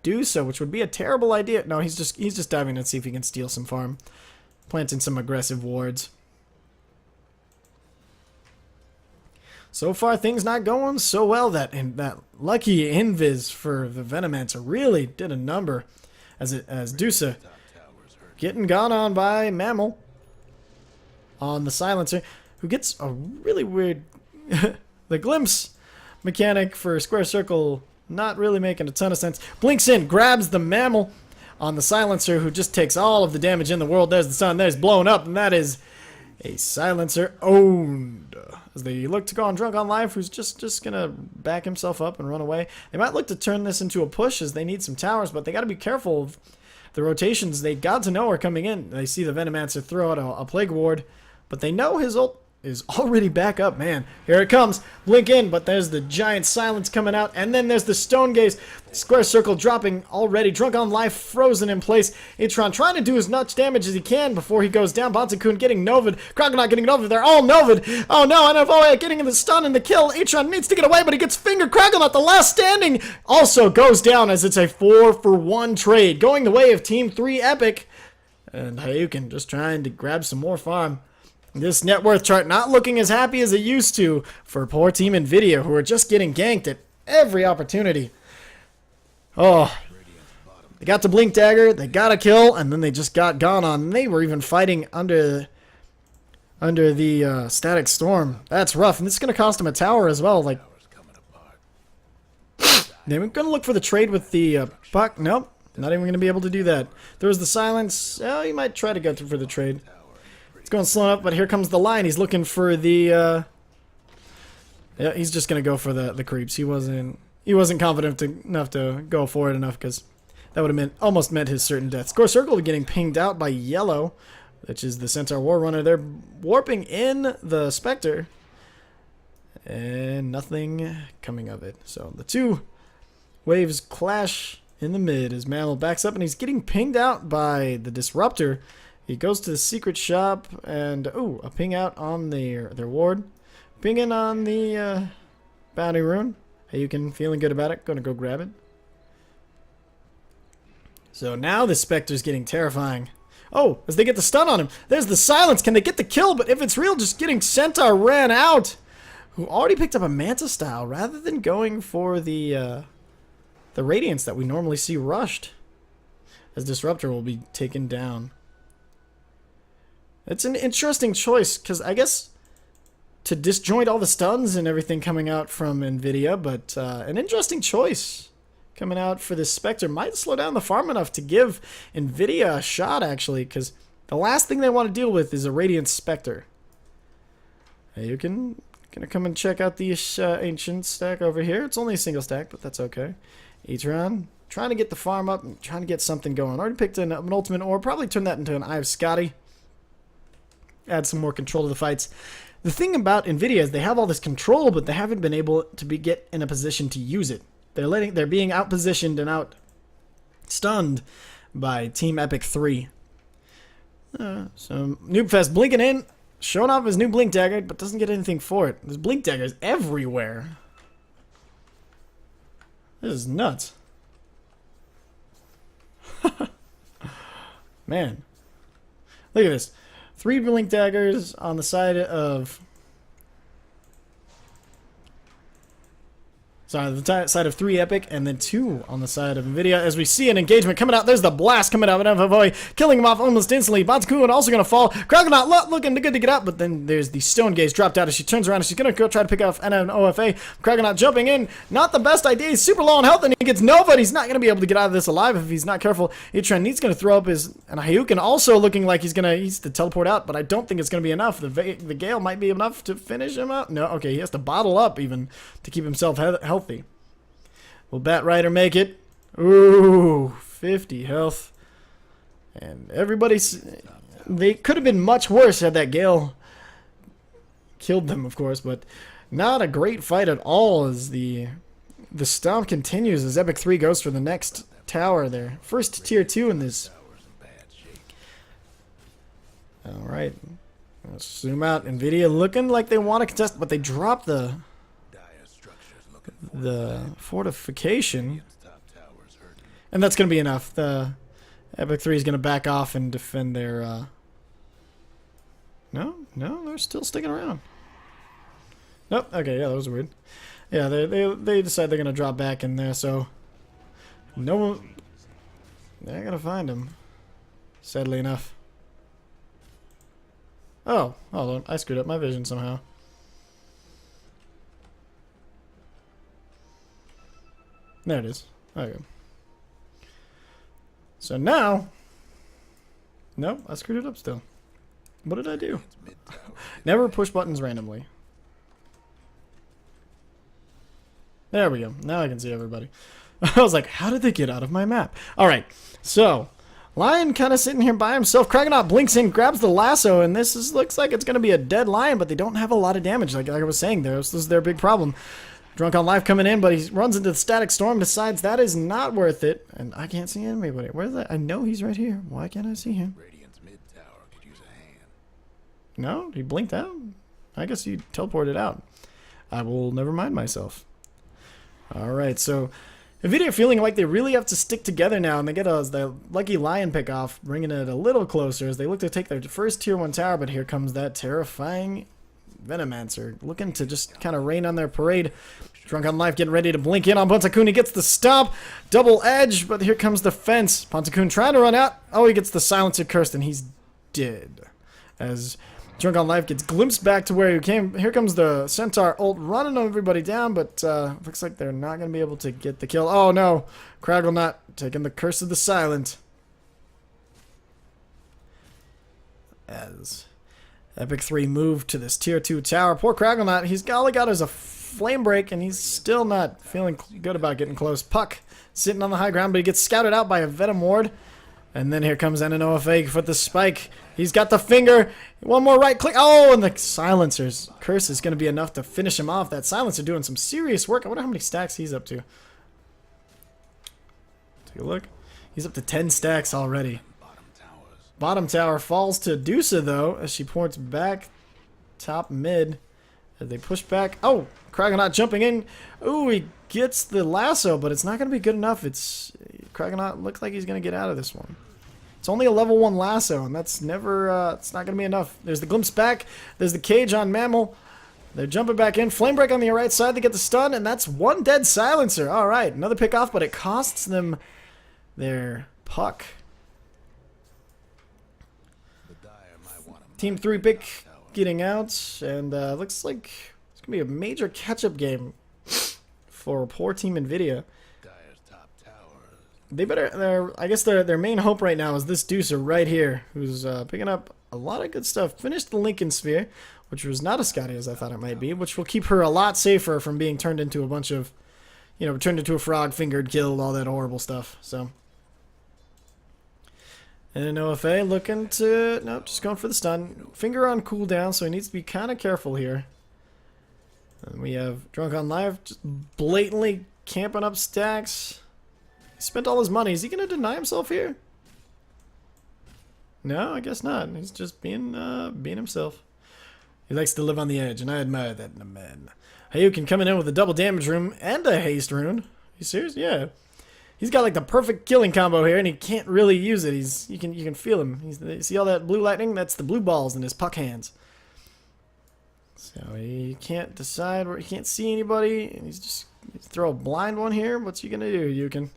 Dusa, which would be a terrible idea. No, he's just diving to see if he can steal some farm. Planting some aggressive wards. So far, things not going so well. That lucky Invis for the Venomancer really did a number as Dusa getting gone on by Mammal on the Silencer, who gets a really weird... the glimpse mechanic for Square Circle not really making a ton of sense. Blinks in, grabs the Mammal on the Silencer, who just takes all of the damage in the world. There's the sun, there's blown up, and that is a Silencer owned. As they look to go on Drunk on Life, who's just gonna back himself up and run away. They might look to turn this into a push as they need some towers, but they gotta be careful of the rotations. They got to know are coming in. They see the Venomancer throw out a Plague Ward, but they know his ult is already back up. Man, here it comes. Blink in, but there's the giant silence coming out, and then there's the Stone Gaze. Square Circle dropping already. Drunk on Life frozen in place. Atron trying to do as much damage as he can before he goes down. Bonta-kun getting Novid. Kragonaut getting Novid. They're all Novid. Oh no, NFOA getting the stun and the kill. Atron needs to get away, but he gets fingered. Kragonaut, the last standing, also goes down as it's a 4-for-1 trade. Going the way of Team 3 Epic. And Hayukin just trying to grab some more farm. This net worth chart not looking as happy as it used to for poor Team Nvidia, who are just getting ganked at every opportunity. Oh, they got to Blink Dagger, they got a kill, and then they just got gone on. They were even fighting under the Static Storm. That's rough, and this is going to cost them a tower as well. Like, they're going to look for the trade with the puck. Nope, not even going to be able to do that. There's the silence. Oh, he might try to go through for the trade. It's going slow up, but here comes the line. He's looking for the... yeah, he's just going to go for the creeps. He wasn't confident enough to go for it enough because That would have almost meant his certain death. Score Circle getting pinged out by Yellow, which is the Centaur War Runner. They're warping in the Spectre, and nothing coming of it. So the two waves clash in the mid as Mammal backs up, and he's getting pinged out by the Disruptor. He goes to the secret shop, and a ping out on their ward. Pinging on the bounty rune. Hey, you can feeling good about it. Gonna go grab it. So now the Spectre's getting terrifying. Oh, as they get the stun on him. There's the silence. Can they get the kill? But if it's real, just getting Centaur ran out. Who already picked up a Manta style rather than going for the Radiance that we normally see rushed. As Disruptor will be taken down. It's an interesting choice, because I guess to disjoint all the stuns and everything coming out from Nvidia, but an interesting choice. Coming out for this Spectre might slow down the farm enough to give Nvidia a shot, actually, because the last thing they want to deal with is a Radiant Spectre. Hey, you can gonna come and check out the Ancient stack over here. It's only a single stack, but that's okay. Etron, trying to get the farm up and trying to get something going. Already picked an ultimate ore, probably turn that into an Eye of Scotty. Add some more control to the fights. The thing about Nvidia is they have all this control, but they haven't been able to get in a position to use it. They're being outpositioned and out stunned by Team Epic 3. So Noobfest blinking in, showing off his new Blink Dagger, but doesn't get anything for it. There's Blink Daggers everywhere. This is nuts. Man. Look at this. 3 Blink Daggers on the side of... Sorry, the side of 3 Epic, and then 2 on the side of Nvidia. As we see an engagement coming out, there's the blast coming out of FFOE, killing him off almost instantly. Bantakun also going to fall. Crocodile looking good to get up, but then there's the Stone Gaze dropped out as she turns around, and she's going to go try to pick off an OFA. Crocodile jumping in, not the best idea. He's super low on health, and he gets Nova, and he's not going to be able to get out of this alive if he's not careful. Itran needs going to throw up his... And Hayukin also looking like he's to teleport out, but I don't think it's going to be enough. The Gale might be enough to finish him out. No, okay, he has to bottle up even to keep himself healthy. Will Bat Rider make it? Ooh, 50 health. And everybody's... They could have been much worse had that Gale killed them, of course, but not a great fight at all as the stomp continues as Epic 3 goes for the next tower there. First tier 2 in this. Alright. Let's zoom out. Nvidia looking like they want to contest, but they dropped the fortification, and that's going to be enough. The Epic 3 is going to back off and defend their no, they're still sticking around. Nope. Okay, yeah, that was weird. Yeah, they decide they're going to drop back in there, so no one, they're going to find him, sadly enough. Oh, hold on, I screwed up my vision somehow. There it is. Okay. So now... Nope, I screwed it up still. What did I do? Never push buttons randomly. There we go. Now I can see everybody. I was like, how did they get out of my map? Alright, so... Lion kind of sitting here by himself. Kragonaut blinks in, grabs the lasso, and looks like it's going to be a dead lion, but they don't have a lot of damage, like I was saying there. This is their big problem. Drunk on Life coming in, but he runs into the Static Storm, decides that is not worth it, and I can't see anybody. Where's that? I know he's right here. Why can't I see him? Radiant's mid tower could use a hand. No? He blinked out? I guess he teleported out. I will never mind myself. Alright, so Nvidia feeling like they really have to stick together now, and they get the lucky lion pick off, bringing it a little closer as they look to take their first tier 1 tower, but here comes that terrifying Venomancer, looking to just kind of rain on their parade. Drunk on Life getting ready to blink in on Pontakun. He gets the stomp. Double edge, but here comes the fence. Pontakun trying to run out. Oh, he gets the silencer cursed, and he's dead. As Drunk on Life gets glimpsed back to where he came. Here comes the Centaur ult running everybody down, but looks like they're not going to be able to get the kill. Oh, no. Kragonaut taking the curse of the silent. As Epic 3 moved to this tier 2 tower. Poor Kragelnot, he's all he got is a flame break, and he's still not feeling good about getting close. Puck sitting on the high ground, but he gets scouted out by a Venom Ward. And then here comes NNOFA for the spike. He's got the finger. One more right click. Oh, and the silencer's curse is going to be enough to finish him off. That silencer doing some serious work. I wonder how many stacks he's up to. Take a look. He's up to 10 stacks already. Bottom tower falls to Dusa, though, as she points back top mid. As they push back. Oh, Kragelnot jumping in. Ooh, he gets the lasso, but it's not going to be good enough. Kragelnot looks like he's going to get out of this one. It's only a level 1 lasso, and that's never, it's not going to be enough. There's the glimpse back. There's the cage on Mammal. They're jumping back in. Flame break on the right side. They get the stun, and that's one dead silencer. All right, another pick off, but it costs them their puck. Team 3 pick getting out, and looks like it's going to be a major catch-up game for poor Team Nvidia. They better, I guess their main hope right now is this Deucer right here, who's picking up a lot of good stuff. Finished the Lincoln Sphere, which was not as scotty as I thought it might be, which will keep her a lot safer from being turned into a bunch of, turned into a frog, fingered, killed, all that horrible stuff. So, and OFA looking to, nope, just going for the stun. Finger on cooldown, so he needs to be kind of careful here. And we have Drunk on Live just blatantly camping up stacks. Spent all his money. Is he going to deny himself here? No, I guess not. He's just being himself. He likes to live on the edge, and I admire that in a man. Hayukin coming in with a double damage rune and a haste rune. You serious? Yeah. He's got like the perfect killing combo here, and he can't really use it. You can feel him. You see all that blue lightning? That's the blue balls in his puck hands. So he can't decide where he can't see anybody, and he's throw a blind one here. What's he gonna do, Yukin?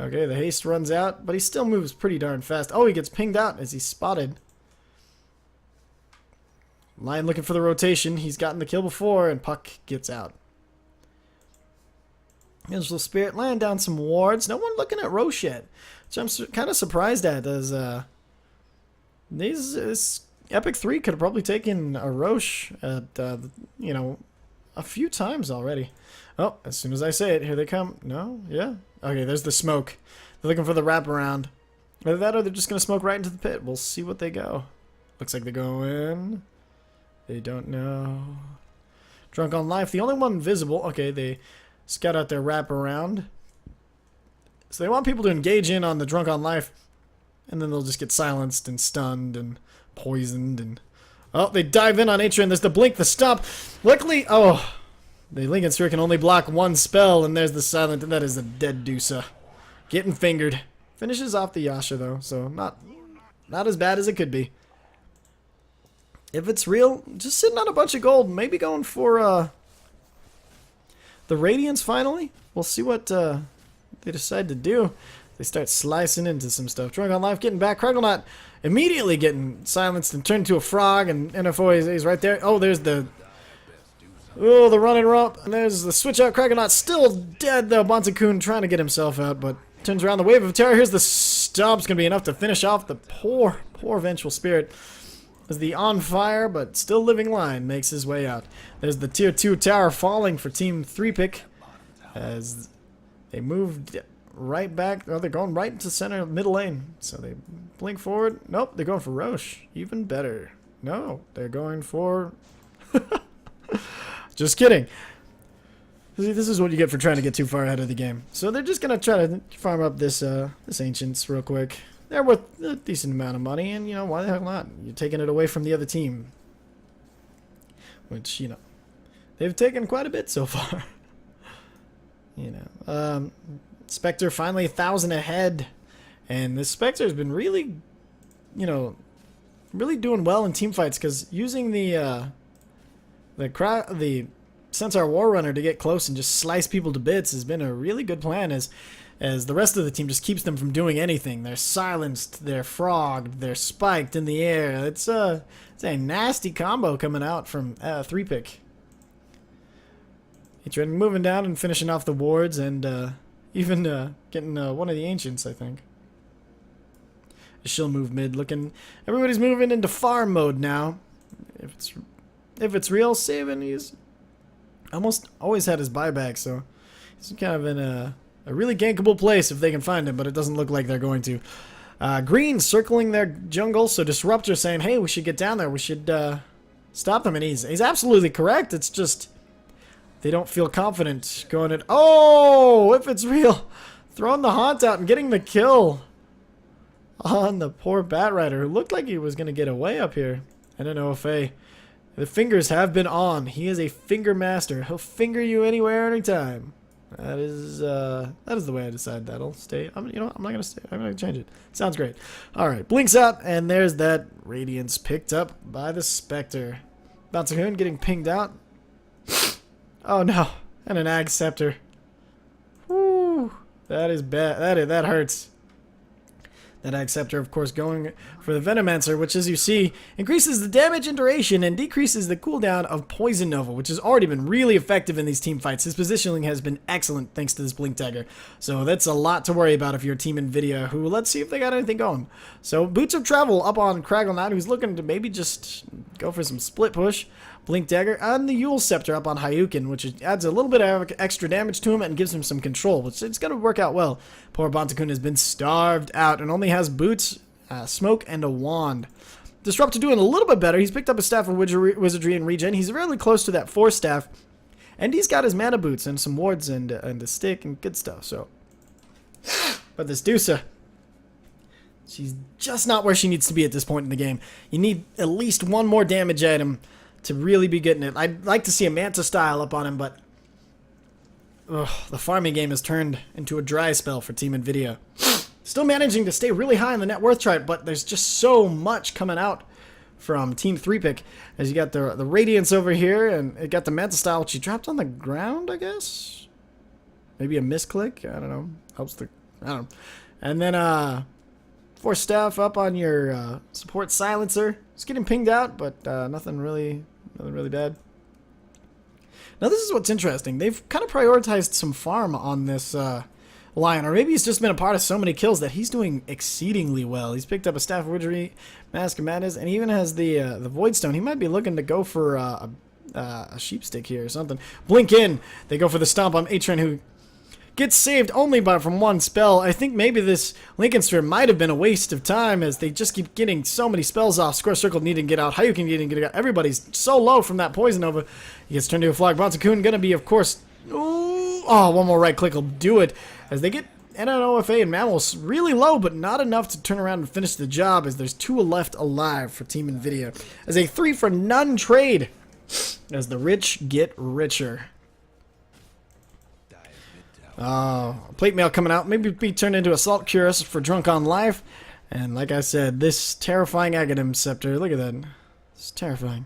Okay, the haste runs out, but he still moves pretty darn fast. Oh, he gets pinged out as he's spotted. Lion looking for the rotation. He's gotten the kill before, and Puck gets out. Angel Spirit laying down some wards. No one looking at Roche yet, which I'm kind of surprised at, as this Epic 3 could have probably taken a Roche at, a few times already. Oh, as soon as I say it, here they come. No? Yeah? Okay, there's the smoke. They're looking for the wraparound. Either that or they're just going to smoke right into the pit. We'll see what they go. Looks like they go in. They don't know. Drunk on Life, the only one visible. Okay, they scout out their wraparound. So they want people to engage in on the Drunk on Life, and then they'll just get silenced and stunned and poisoned. And oh, they dive in on Atrium. There's the blink, the stop. Luckily, oh, the Lincoln Sphere can only block one spell, and there's the silent, and that is a dead Dusa. Getting fingered. Finishes off the Yasha, though, so not as bad as it could be. If it's real, just sitting on a bunch of gold, maybe going for the Radiance finally. We'll see what they decide to do. They start slicing into some stuff. Drunk on Life getting back. Kragelnot immediately getting silenced and turned into a frog, and NFO is right there. Oh, there's the... Oh, the running rump. And there's the switch out. Kragelnot still dead, though. Bonzakun trying to get himself out, but turns around the Wave of Terror. Here's the stomp's going to be enough to finish off the poor Vengeful Spirit. As the on fire, but still living line makes his way out. There's the tier 2 tower falling for Team 3 pick. As they moved right back. Oh, they're going right into center middle lane. So they blink forward. Nope, they're going for Roche. Even better. No, they're going for... Just kidding. See, this is what you get for trying to get too far ahead of the game. So they're just going to try to farm up this Ancients real quick. They're worth a decent amount of money, and, why the heck not? You're taking it away from the other team. Which, they've taken quite a bit so far. Spectre finally 1,000 ahead. And this Spectre has been really, really doing well in team fights, because using the Centaur War Runner to get close and just slice people to bits has been a really good plan, as the rest of the team just keeps them from doing anything. They're silenced, they're frogged, they're spiked in the air. It's a nasty combo coming out from 3-pick. He's moving down and finishing off the wards, and even getting one of the Ancients, I think. She'll move mid, everybody's moving into farm mode now. if it's real, saving. He's almost always had his buyback, so he's kind of in a really gankable place if they can find him, but it doesn't look like they're going to. Green circling their jungle, so Disruptor saying, hey, we should get down there. We should stop them, and he's absolutely correct. It's just they don't feel confident going at... Oh, if it's real. Throwing the Haunt out and getting the kill on the poor Batrider, who looked like he was going to get away up here. I don't know if the fingers have been on. He is a finger master. He'll finger you anywhere, anytime. That is the way I decide that'll stay. I'm not gonna stay. I'm gonna change it. Sounds great. All right, blinks out, and there's that Radiance picked up by the Spectre. Bouncer getting pinged out. Oh no, and an Ag Scepter. Woo, that is bad. That hurts. That Ag Scepter, of course, going for the Venomancer, which, as you see, increases the damage and duration and decreases the cooldown of Poison Nova, which has already been really effective in these team fights. His positioning has been excellent thanks to this Blink Dagger. So that's a lot to worry about if you're Team Nvidia, who, let's see if they got anything going. So Boots of Travel up on Kragglenot, who's looking to maybe just go for some split push. Blink Dagger, and the Yule Scepter up on Hayukin, which adds a little bit of extra damage to him and gives him some control, which it's going to work out well. Poor Bontakun has been starved out and only has boots, smoke, and a wand. Disruptor doing a little bit better. He's picked up a Staff of Wizardry and Regen. He's really close to that 4-staff, and he's got his mana boots and some wards and a stick and good stuff. So, but this Dusa, she's just not where she needs to be at this point in the game. You need at least one more damage item to really be getting it. I'd like to see a Manta style up on him, but the farming game has turned into a dry spell for Team Nvidia. Still managing to stay really high in the net worth chart, but there's just so much coming out from Team 3-pick. As you got the Radiance over here, and it got the Manta style, which he dropped on the ground, I guess? Maybe a misclick? I don't know. Helps the... I don't know. And then, 4 staff up on your support silencer. It's getting pinged out, but nothing really bad. Now this is what's interesting. They've kind of prioritized some farm on this Lion, or maybe he's just been a part of so many kills that he's doing exceedingly well. He's picked up a Staff of Wizardry, Mask of Madness, and he even has the Void Stone. He might be looking to go for a sheep stick here or something. Blink in. They go for the stomp on Atron, who gets saved only from one spell. I think maybe this Lincoln Sphere might have been a waste of time, as they just keep getting so many spells off. Square Circle needing to get out. Hayukin needing to get out. Everybody's so low from that Poison Nova. He gets turned into a flag. Bontakun gonna be, of course... Oh, one more right click will do it. As they get NNOFA and Mammals really low, but not enough to turn around and finish the job, as there's 2 left alive for Team Nvidia. As a 3-for-none trade, as the rich get richer. Plate mail coming out. Maybe be turned into Assault Cuirass for Drunk on Life. And like I said, this terrifying Aghanim Scepter. Look at that. It's terrifying.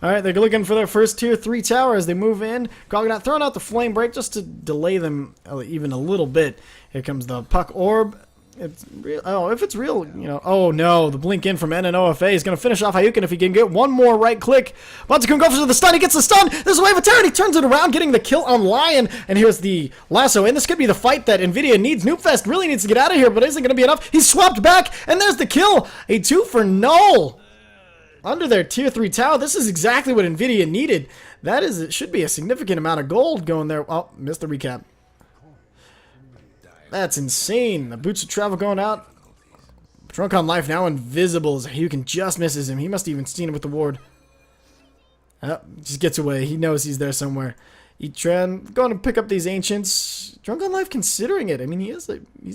Alright, they're looking for their first tier 3 tower as they move in. Kragglenot throwing out the Flame Break just to delay them even a little bit. Here comes the Puck Orb. It's real. Oh, if it's real, you know. Oh no, the blink in from NNOFA is going to finish off Hayukin if he can get one more right click. Bontakun goes for the stun. He gets the stun. There's a wave of terror. He turns it around, getting the kill on Lion. And here's the lasso. And this could be the fight that Nvidia needs. Noobfest really needs to get out of here, but isn't going to be enough. He's swapped back, and there's the kill. A 2 for null. Under their tier 3 tower. This is exactly what Nvidia needed. That is, it should be a significant amount of gold going there. Oh, missed the recap. That's insane. The Boots of Travel going out. Drunk on Life now invisible as Hayukin just misses him. He must have even seen him with the ward. Oh, just gets away. He knows he's there somewhere. Etran going to pick up these Ancients. Drunk on Life considering it. I mean, he's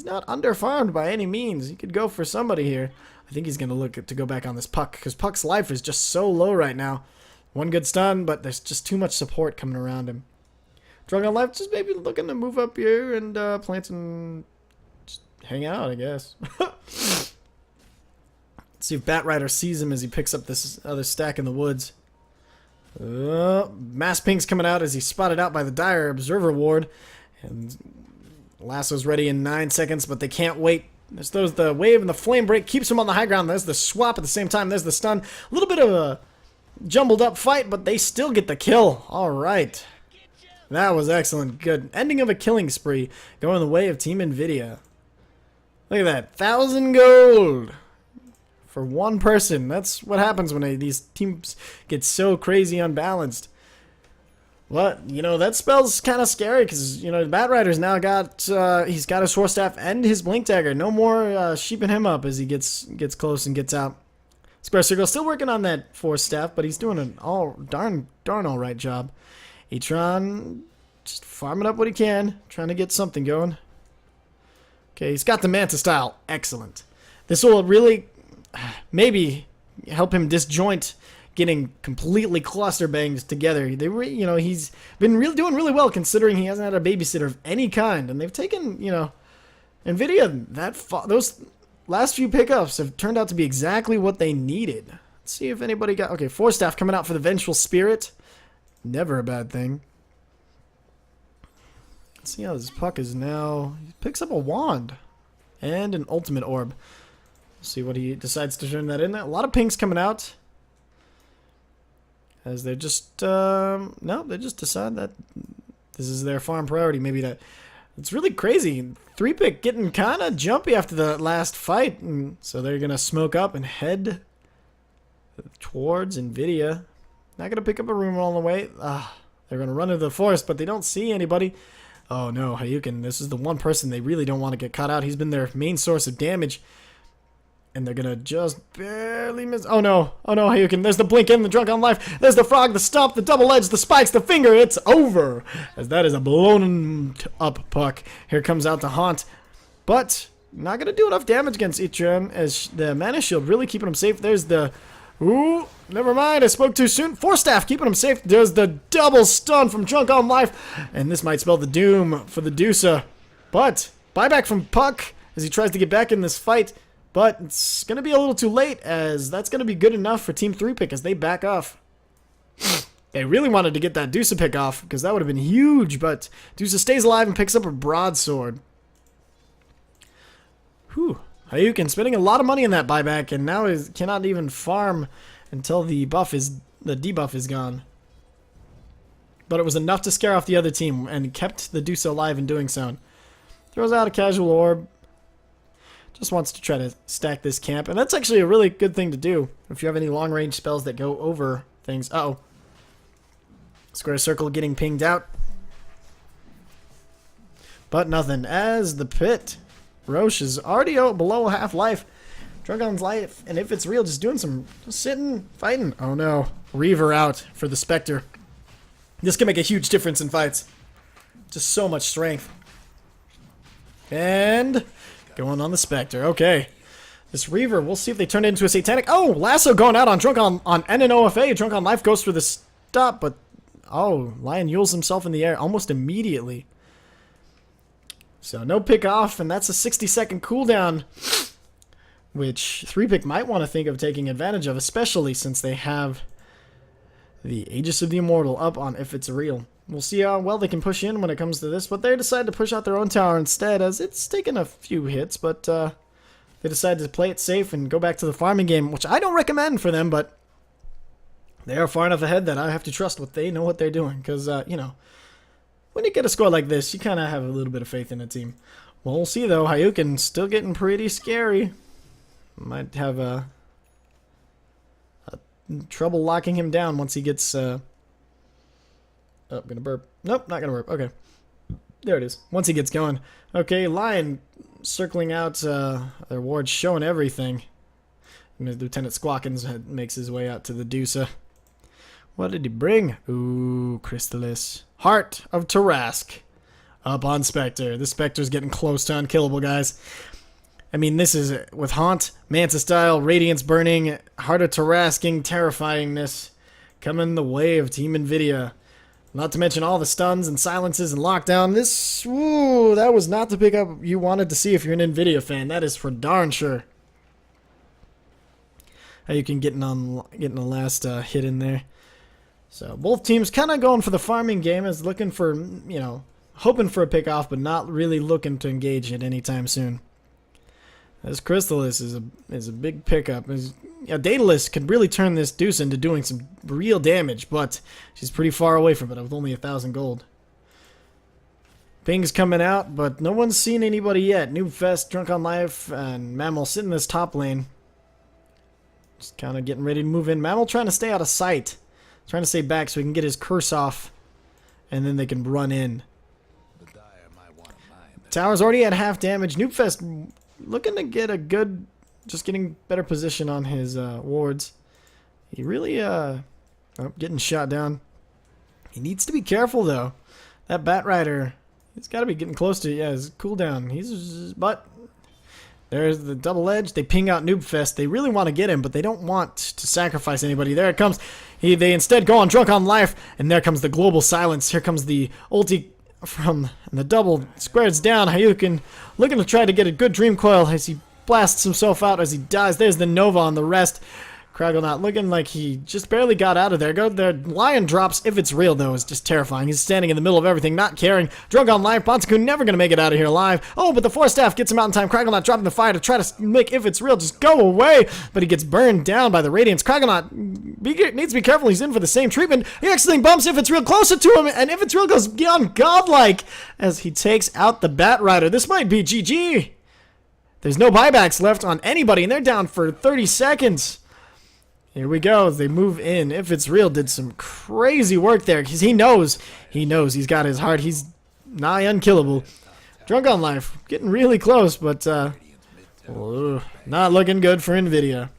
not underfarmed by any means. He could go for somebody here. I think he's going to look to go back on this Puck, because Puck's life is just so low right now. One good stun, but there's just too much support coming around him. Drunk on Life just maybe looking to move up here and plant some... just hang out, I guess. Let's see if Batrider sees him as he picks up this other stack in the woods. Mass Ping's coming out as he's spotted out by the Dire Observer Ward. And Lasso's ready in 9 seconds, but they can't wait. There's the wave and the flame break keeps him on the high ground. There's the swap at the same time. There's the stun. A little bit of a jumbled up fight, but they still get the kill. All right. That was excellent. Good. Ending of a killing spree. Going the way of Team Nvidia. Look at that. 1,000 gold for one person. That's what happens when these teams get so crazy unbalanced. But, you know, that spell's kind of scary because, you know, the Bat Rider's now got, he's got his Force Staff and his Blink Dagger. No more sheeping him up as he gets close and gets out. Square Circle still working on that Force Staff, but he's doing an darn all right job. E-Tron just farming up what he can, trying to get something going. Okay, he's got the Manta style. Excellent. This will really maybe help him disjoint getting completely cluster banged together. You know, he's been doing really well considering he hasn't had a babysitter of any kind, and they've taken, you know, Nvidia those last few pickups have turned out to be exactly what they needed. Let's see if anybody got Force Staff coming out for the Vengeful Spirit. Never a bad thing. Let's see how this puck is now. He picks up a wand and an ultimate orb. Let's see what he decides to turn that in. A lot of pinks coming out. As they're just, no, they just decide that this is their farm priority. Maybe that, it's really crazy. 3-pick getting kind of jumpy after the last fight. And so they're going to smoke up and head towards Nvidia. Not going to pick up a room all the way. They're going to run into the forest, but they don't see anybody. Oh no, Hayukin, this is the one person they really don't want to get caught out. He's been their main source of damage. And they're gonna just barely miss. Oh no, Hayukin. There's the blink in, the drunk on life. There's the frog, the stomp, the double edge, the spikes, the finger. It's over. As that is a blown up puck. Here comes out to haunt. But not gonna do enough damage against Itram as the mana shield really keeping him safe. There's the. Ooh, never mind. I spoke too soon. Force Staff keeping him safe. There's the double stun from drunk on life. And this might spell the doom for the Dusa. But buyback from Puck as he tries to get back in this fight. But it's going to be a little too late, as that's going to be good enough for Team 3-pick as they back off. They really wanted to get that Dusa pick off, because that would have been huge, but Dusa stays alive and picks up a broadsword. Whew. Hayukin spending a lot of money in that buyback, and now he cannot even farm until the debuff is gone. But it was enough to scare off the other team, and kept the Dusa alive in doing so. Throws out a casual orb. Just wants to try to stack this camp. And that's actually a really good thing to do. If you have any long-range spells that go over things. Uh-oh. Square Circle getting pinged out. But nothing. As the pit. Roche is already below half-life. Drunk on life. And if it's real, just doing some sitting, fighting. Oh no. Reaver out for the Spectre. This can make a huge difference in fights. Just so much strength. And going on the Spectre. Okay. This Reaver, we'll see if they turn it into a Satanic. Oh, Lasso going out on Drunk on NNOFA. Drunk on Life goes for the stop, but oh, Lion yules himself in the air almost immediately. So no pick off, and that's a 60-second cooldown, which 3-pick might want to think of taking advantage of, especially since they have the Aegis of the Immortal up on if it's real. We'll see how well they can push in when it comes to this, but they decide to push out their own tower instead, as it's taken a few hits, but they decide to play it safe and go back to the farming game, which I don't recommend for them, but they are far enough ahead that I have to trust what they know what they're doing, because, you know, when you get a score like this, you kind of have a little bit of faith in a team. Well, we'll see, though. Hayukin still getting pretty scary. Might have trouble locking him down once he gets... Oh, gonna burp. Nope, not gonna burp. Okay. There it is. Once he gets going. Okay, Lion circling out their wards, showing everything. And Lieutenant Squawkins makes his way out to the Dusa. What did he bring? Ooh, Crystallis. Heart of Tarask. Up on Spectre. This Spectre's getting close to unkillable, guys. I mean, this is with Haunt, Manta style, Radiance burning, Heart of Tarasking, terrifyingness. Coming the way of Team Nvidia. Not to mention all the stuns and silences and lockdown. This, ooh, that was not the pickup you wanted to see if you're an Nvidia fan. That is for darn sure. How you can getting the last hit in there. So both teams kind of going for the farming game, is looking for, you know, hoping for a pick off, but not really looking to engage it anytime soon. This Crystallis is a big pickup. Daedalus could really turn this Deuce into doing some real damage, but she's pretty far away from it with only 1,000 gold. Ping's coming out, but no one's seen anybody yet. Noob Fest, Drunk on Life, and Mammal sitting in this top lane. Just kind of getting ready to move in. Mammal trying to stay out of sight. Trying to stay back so he can get his curse off. And then they can run in. The Dire might want to mind that. Tower's already at half damage. Noobfest looking to get a good... Just getting better position on his wards. He really... getting shot down. He needs to be careful, though. That Bat Rider... He's got to be getting close to... Yeah, his cooldown. He's... But... There's the double edge. They ping out Noobfest. They really want to get him, but they don't want to sacrifice anybody. There it comes. They instead go on Drunk on Life, and there comes the global silence. Here comes the ulti from the double. Squares down. Hayukin looking to try to get a good Dream Coil as he blasts himself out as he dies. There's the Nova on the rest. Kragglenaut looking like he just barely got out of there. Go there. Lion drops, if it's real, though, is just terrifying. He's standing in the middle of everything, not caring. Drunk on Life. Bonsaku never going to make it out of here alive. Oh, but the Force Staff gets him out in time. Kragglenaut dropping the fire to try to make if it's real. Just go away. But he gets burned down by the Radiance. Kragglenaut needs to be careful. He's in for the same treatment. He actually bumps if it's real closer to him. And if it's real goes beyond godlike as he takes out the Bat Rider. This might be GG. There's no buybacks left on anybody, and they're down for 30 seconds. Here we go as they move in. If it's real, did some crazy work there because he knows he's got his heart. He's nigh unkillable. Drunk on Life, getting really close, but not looking good for Nvidia.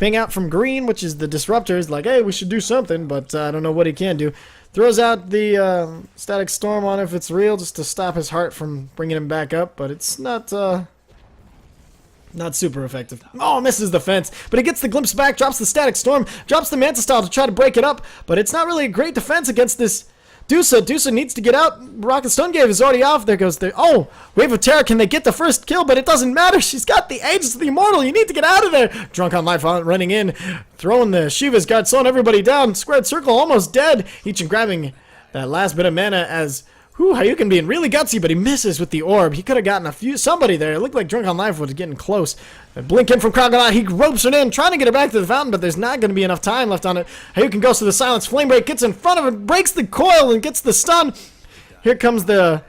Ping out from green, which is the disruptors, like, hey, we should do something, but I don't know what he can do. Throws out the static storm on if it's real just to stop his heart from bringing him back up, but it's not super effective. Oh, misses the fence. But he gets the glimpse back, drops the static storm, drops the Manta Style to try to break it up. But it's not really a great defense against this Dusa. Dusa needs to get out. Rocket Stun Gave is already off. There goes the... Oh, Wave of Terror. Can they get the first kill? But it doesn't matter. She's got the Aegis of the Immortal. You need to get out of there. Drunk on Life running in. Throwing the Shiva's God, slowing everybody down. Squared circle, almost dead. Each and grabbing that last bit of mana as... Hayukin being really gutsy, but he misses with the orb. He could have gotten somebody there. It looked like Drunk on Life was getting close. A blink in from Crocodile. He ropes it in, trying to get her back to the fountain, but there's not going to be enough time left on it. Hayukin goes to the silence. Flame Break gets in front of it, breaks the coil, and gets the stun. Here comes the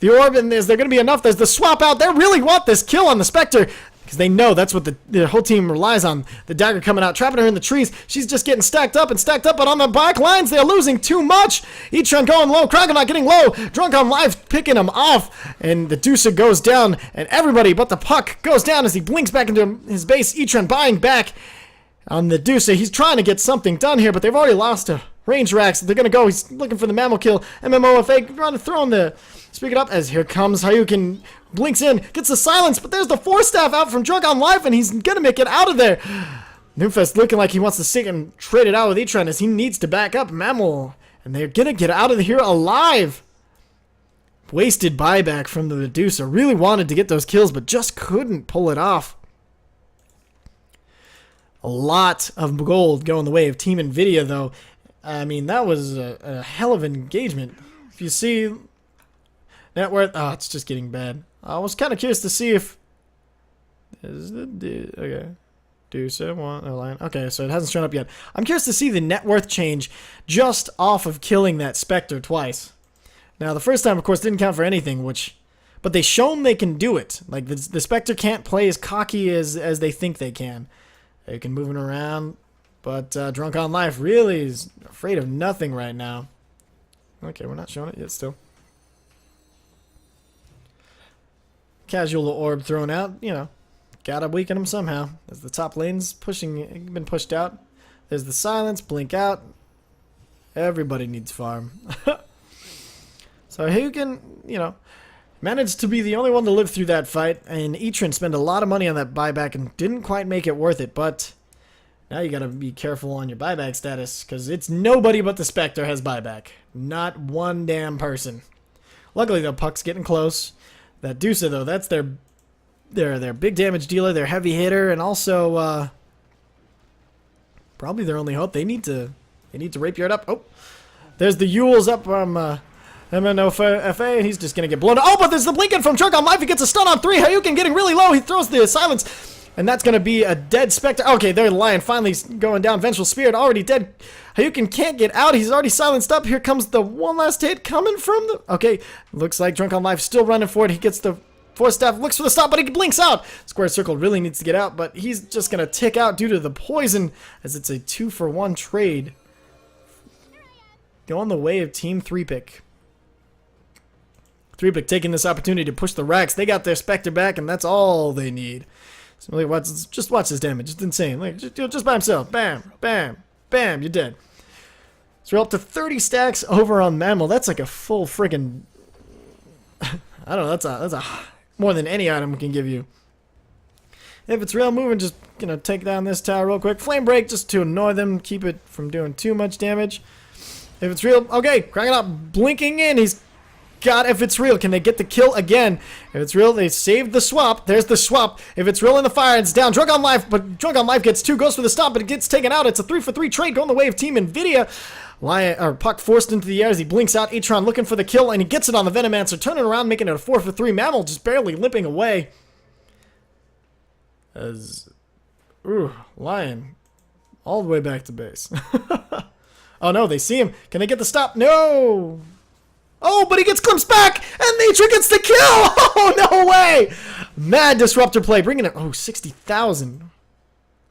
orb, and is there going to be enough? There's the swap out. They really want this kill on the Spectre. Because they know that's what the whole team relies on. The dagger coming out, trapping her in the trees. She's just getting stacked up, but on the back lines, they're losing too much. Etron going low, Kragglenaut getting low. Drunk on Life picking him off. And the Dusa goes down, and everybody but the Puck goes down as he blinks back into his base. Etron buying back on the Dusa. He's trying to get something done here, but they've already lost to range racks. They're going to go. He's looking for the mammal kill. MMOFA throwing the... Speak it up as here comes Hayukin. Blinks in, gets the silence, but there's the Force Staff out from Drunk on Life, and he's gonna make it out of there. Noobfest looking like he wants to sit and trade it out with Etron as he needs to back up Mammal, and they're gonna get out of here alive. Wasted buyback from the Medusa. Really wanted to get those kills, but just couldn't pull it off. A lot of gold going the way of Team Nvidia, though. I mean, that was a hell of an engagement. If you see net worth, oh, it's just getting bad. I was kind of curious to see if is the okay. Dusa one line. Okay, so it hasn't shown up yet. I'm curious to see the net worth change just off of killing that Spectre twice. Now, the first time, of course, didn't count for anything, but they shown they can do it. Like the Spectre can't play as cocky as they think they can. They can move it around, but Drunk on Life really is afraid of nothing right now. Okay, we're not showing it yet still. Casual orb thrown out, you know. Gotta weaken him somehow. As the top lane's been pushed out. There's the silence, blink out. Everybody needs farm. So Hayukin, you know, managed to be the only one to live through that fight. And Etron spent a lot of money on that buyback and didn't quite make it worth it. But now you gotta be careful on your buyback status. Because it's nobody but the Spectre has buyback. Not one damn person. Luckily, though, Puck's getting close. That Dusa, though, that's their big damage dealer, their heavy hitter, and also probably their only hope. They need to rapier it up. Oh, there's the Yules up from MNOFA, and he's just gonna get blown. Oh, but there's the blinking from Drunk on Life. He gets a stun on 3. Hayukin getting really low. He throws the silence, and that's gonna be a dead Spectre. Okay, there the Lion finally going down. Vengeful Spirit already dead. Hayukin can't get out. He's already silenced up. Here comes the one last hit coming from the... Okay, looks like Drunk on Life still running for it. He gets the Force Staff looks for the stop, but he blinks out. Square Circle really needs to get out, but he's just going to tick out due to the poison, as it's a 2-for-1 trade. Going the way of Team 3-Pick. 3-Pick taking this opportunity to push the racks. They got their Spectre back, and that's all they need. So just watch this damage. It's insane. Like, just by himself. Bam, bam, bam, you're dead. So we're up to 30 stacks over on Mammal. That's like a full friggin'... I don't know, that's a more than any item can give you. If it's real, moving, just gonna take down this tower real quick. Flame Break just to annoy them, keep it from doing too much damage. If it's real, okay, cracking up, blinking in. He's got. If it's real, can they get the kill again? If it's real, they saved the swap. There's the swap. If it's real in the fire, it's down. Drunk on life, but Drunk on life gets 2, goes for the stop, but it gets taken out. It's a 3-for-3 trade going the way of Team Nvidia. Puck forced into the air as he blinks out. Atron looking for the kill, and he gets it on the Venomancer, turning around, making it a 4-for-3. Mammal just barely limping away. As, Lion, all the way back to base. Oh no, they see him. Can they get the stop? No! Oh, but he gets glimpsed back, and Nature gets the kill! Oh, no way! Mad Disruptor play, bringing it, 60,000.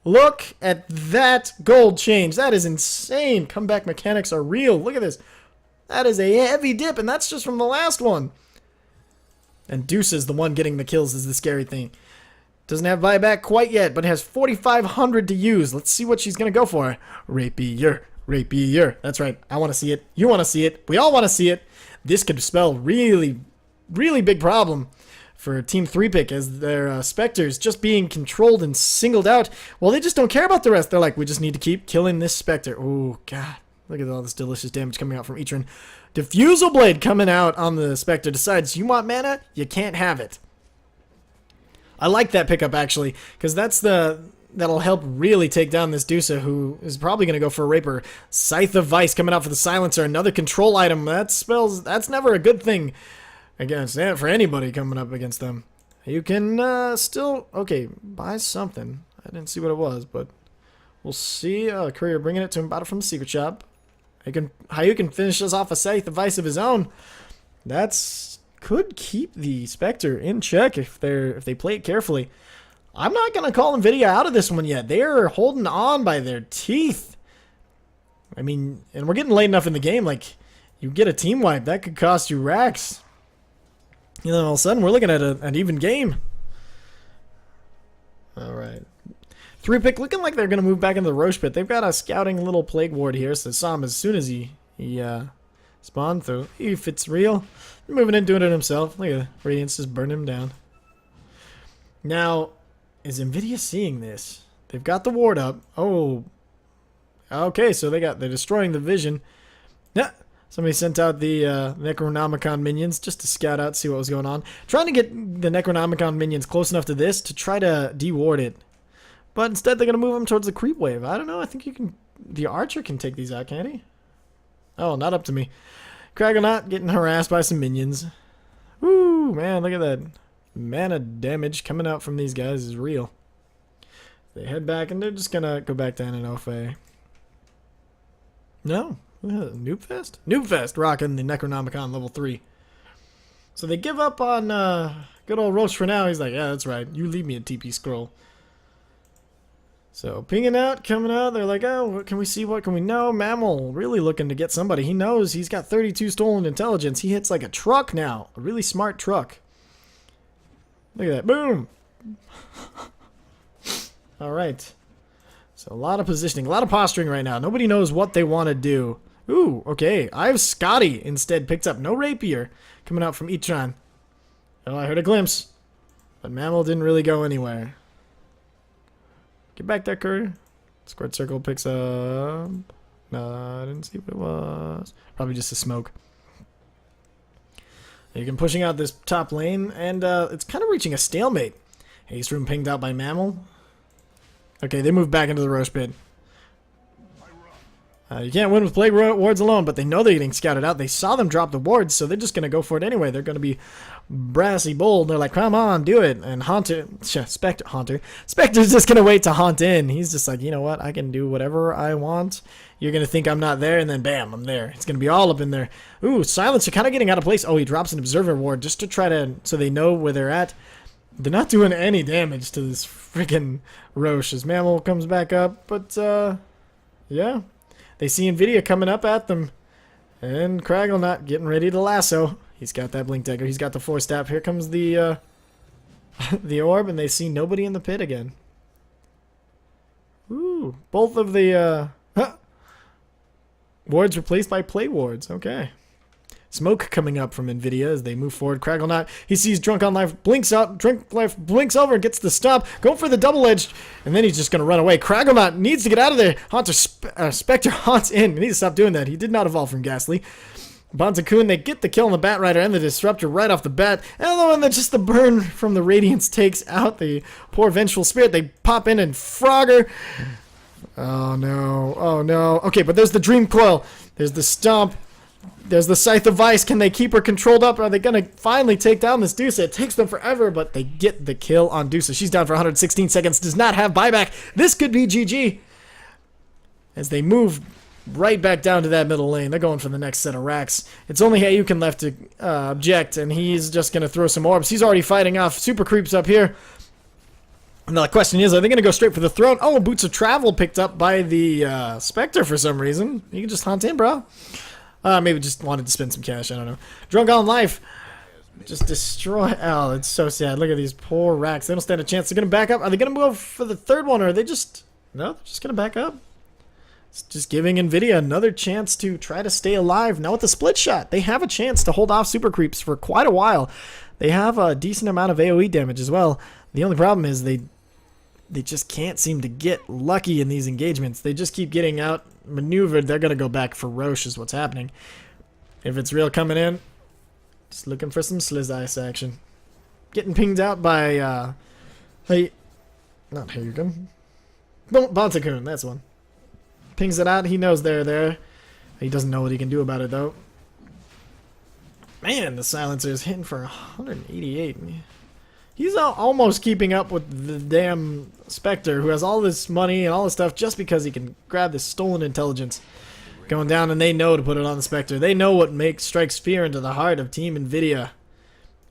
Look at that gold change. That is insane. Comeback mechanics are real. Look at this. That is a heavy dip, and that's just from the last one. And Deuce is the one getting the kills is the scary thing. Doesn't have buyback quite yet, but has 4,500 to use. Let's see what she's going to go for. Rapier. Rapier. That's right. I want to see it. You want to see it. We all want to see it. This could spell really, really big problem for Team 3-Pick as their Spectres just being controlled and singled out. Well, they just don't care about the rest. They're like, we just need to keep killing this Spectre. Oh, God. Look at all this delicious damage coming out from Etron. Diffusal Blade coming out on the Spectre. Decides, you want mana? You can't have it. I like that pickup, actually, because that'll help really take down this Dusa, who is probably going to go for a Raper. Scythe of Vice coming out for the Silencer. Another control item. That's never a good thing against for anybody coming up against them. You can still, okay, buy something. I didn't see what it was, but we'll see. Courier bringing it to him, bought it from the secret shop. How you can finish us off a Scythe of Vice of his own. Could keep the Spectre in check if they play it carefully. I'm not gonna call Nvidia out of this one yet. They're holding on by their teeth. I mean, and we're getting late enough in the game. Like, you get a team wipe, that could cost you racks. You know, all of a sudden we're looking at an even game. All right. 3-Pick looking like they're gonna move back into the Roche Pit. They've got a scouting little plague ward here, so saw him as soon as he spawned through. If it's real, moving in, doing it himself. Look at the Radiance just burning him down. Now, is Nvidia seeing this? They've got the ward up. Oh. Okay, so they're destroying the vision. Yeah. Somebody sent out the Necronomicon minions just to scout out, see what was going on. Trying to get the Necronomicon minions close enough to this to try to de-ward it. But instead they're going to move them towards the creep wave. I don't know, I think you can... The Archer can take these out, can't he? Oh, not up to me. Kragonaut getting harassed by some minions. Woo, man, look at that. Mana damage coming out from these guys is real. They head back and they're just gonna go back down in Ofe. No. Noobfest? Noobfest rocking the Necronomicon level 3. So they give up on good old Roche for now. He's like, yeah, that's right. You leave me a TP scroll. So pinging out, coming out. They're like, oh, what can we see? What can we know? Mammal really looking to get somebody. He knows he's got 32 stolen intelligence. He hits like a truck now. A really smart truck. Look at that. Boom. All right. So a lot of positioning, a lot of posturing right now. Nobody knows what they want to do. Ooh, okay. I have Scotty instead picked up. No Rapier coming out from Etron. Oh, I heard a glimpse. But Mammal didn't really go anywhere. Get back there, Courier. Squared Circle picks up. No, I didn't see what it was. Probably just a smoke. You can pushing out this top lane, and it's kind of reaching a stalemate. Haste Room pinged out by Mammal. Okay, they move back into the Roche Pit. You can't win with plague wards alone, but they know they're getting scouted out. They saw them drop the wards, so they're just going to go for it anyway. They're going to be brassy bold. They're like, come on, do it. And Spectre's just going to wait to haunt in. He's just like, you know what? I can do whatever I want. You're going to think I'm not there, and then bam, I'm there. It's going to be all up in there. Ooh, Silencer kind of getting out of place. Oh, he drops an Observer ward just to try to, so they know where they're at. They're not doing any damage to this freaking Roche as Mammal comes back up, but, yeah. They see Nvidia coming up at them. And Craggle not getting ready to lasso. He's got that Blink Dagger. He's got the Force Staff. Here comes the the orb, and they see nobody in the pit again. Ooh, both of the wards replaced by play wards. Okay. Smoke coming up from Nvidia as they move forward. Cragglenot, he sees Drunk on Life, blinks out. Drunk Life blinks over, gets the stop, going for the double edge, and then he's just going to run away. Cragglenot needs to get out of there. Spectre haunts in. He needs to stop doing that. He did not evolve from Ghastly. Bonta-kun, they get the kill on the Bat Rider and the Disruptor right off the bat. And then just the burn from the Radiance takes out the poor Vengeful Spirit. They pop in and Frogger. Oh no. Oh no. Okay, but there's the Dream Coil. There's the Stomp. There's the Scythe of Vice. Can they keep her controlled up? Are they going to finally take down this Dusa? It takes them forever, but they get the kill on Dusa. She's down for 116 seconds. Does not have buyback. This could be GG. As they move right back down to that middle lane. They're going for the next set of racks. It's only Hayukin left to object, and he's just going to throw some orbs. He's already fighting off super creeps up here. And the question is, are they going to go straight for the throne? Oh, Boots of Travel picked up by the Spectre for some reason. You can just hunt in, bro. Maybe just wanted to spend some cash. I don't know. Drunk on Life. Just destroy. Oh, it's so sad. Look at these poor racks. They don't stand a chance. They're going to back up. Are they going to move for the third one, or are they just... No, they're just going to back up. It's just giving Nvidia another chance to try to stay alive. Now with the split shot, they have a chance to hold off super creeps for quite a while. They have a decent amount of AoE damage as well. The only problem is they just can't seem to get lucky in these engagements. They just keep getting outmaneuvered. They're going to go back for Roche is what's happening. If it's real coming in, just looking for some Sliz Ice action. Getting pinged out by, not Hayukin. Bonta-kun, that's one. Pings it out. He knows they're there. He doesn't know what he can do about it, though. Man, the Silencer is hitting for 188. He's almost keeping up with the damn Spectre, who has all this money and all this stuff just because he can grab this stolen intelligence. Going down, and they know to put it on the Spectre. They know what strikes fear into the heart of Team Nvidia.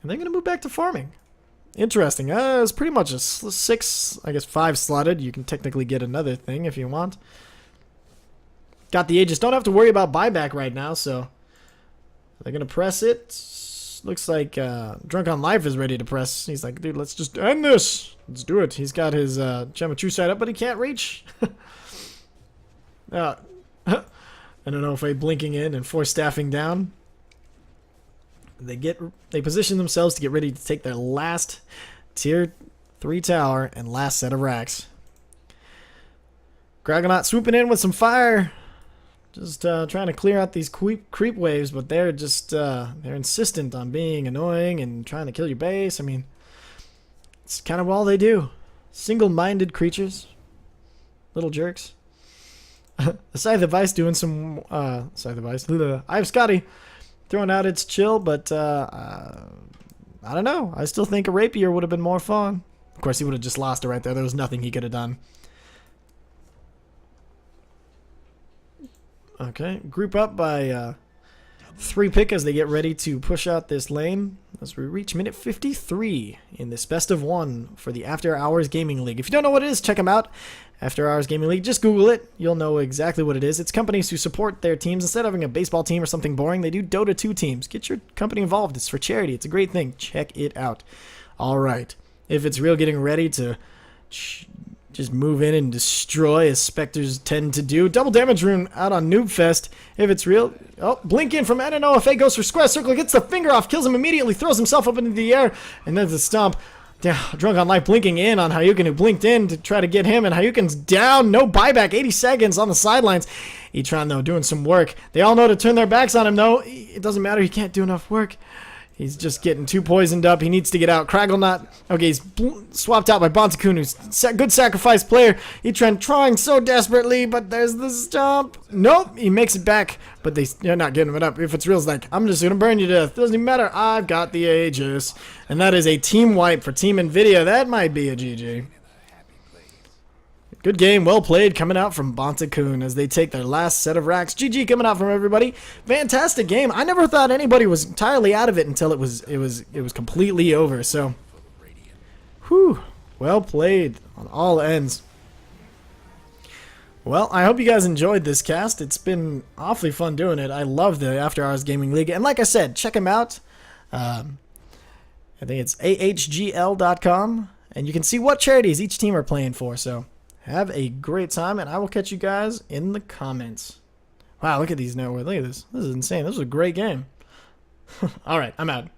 And they're going to move back to farming. Interesting. It's pretty much a 6, I guess 5 slotted. You can technically get another thing if you want. Got the Aegis. Don't have to worry about buyback right now, so they're going to press it. Looks like Drunk on Life is ready to press. He's like, dude, let's just end this. Let's do it. He's got his Gem of True Sight up, but he can't reach. I don't know if they blinking in and force staffing down. They position themselves to get ready to take their last tier 3 tower and last set of racks. Cragglenot swooping in with some fire. Just trying to clear out these creep waves, but they're just they're insistent on being annoying and trying to kill your base. I mean, it's kind of all they do. Single-minded creatures. Little jerks. The Scythe of Vice doing some... Scythe of Vice. I have Scotty throwing out its chill, but I don't know. I still think a Rapier would have been more fun. Of course, he would have just lost it right there. There was nothing he could have done. Okay, group up by 3 pick as they get ready to push out this lane as we reach minute 53 in this best of 1 for the After Hours Gaming League. If you don't know what it is, check them out. After Hours Gaming League, just Google it. You'll know exactly what it is. It's companies who support their teams. Instead of having a baseball team or something boring, they do Dota 2 teams. Get your company involved. It's for charity. It's a great thing. Check it out. All right. If it's real, getting ready to... just move in and destroy as Spectres tend to do. Double damage rune out on Noobfest. If it's real. Oh, blink in from NNOFA goes for Square Circle. Gets the finger off. Kills him immediately. Throws himself up into the air. And then the stomp. Drunk on Life blinking in on Hayukin, who blinked in to try to get him. And Hayukin's down. No buyback. 80 seconds on the sidelines. Etron, though, doing some work. They all know to turn their backs on him, though. It doesn't matter. He can't do enough work. He's just getting too poisoned up. He needs to get out. Kragglenot. Okay, he's swapped out by Bontakun, who's a good sacrifice player. He's trying so desperately, but there's the stomp. Nope, he makes it back, but they're not giving it up. If it's Real's like, I'm just going to burn you to death. Doesn't even matter. I've got the Aegis. And that is a team wipe for Team Nvidia. That might be a GG. Good game, well played, coming out from Bontakun as they take their last set of racks. GG coming out from everybody. Fantastic game. I never thought anybody was entirely out of it until it was completely over. So, whew, well played on all ends. Well, I hope you guys enjoyed this cast. It's been awfully fun doing it. I love the After Hours Gaming League, and like I said, check them out. I think it's AHGL.com, and you can see what charities each team are playing for. So. Have a great time, and I will catch you guys in the comments. Wow, look at these networks. Look at this. This is insane. This was a great game. All right, I'm out.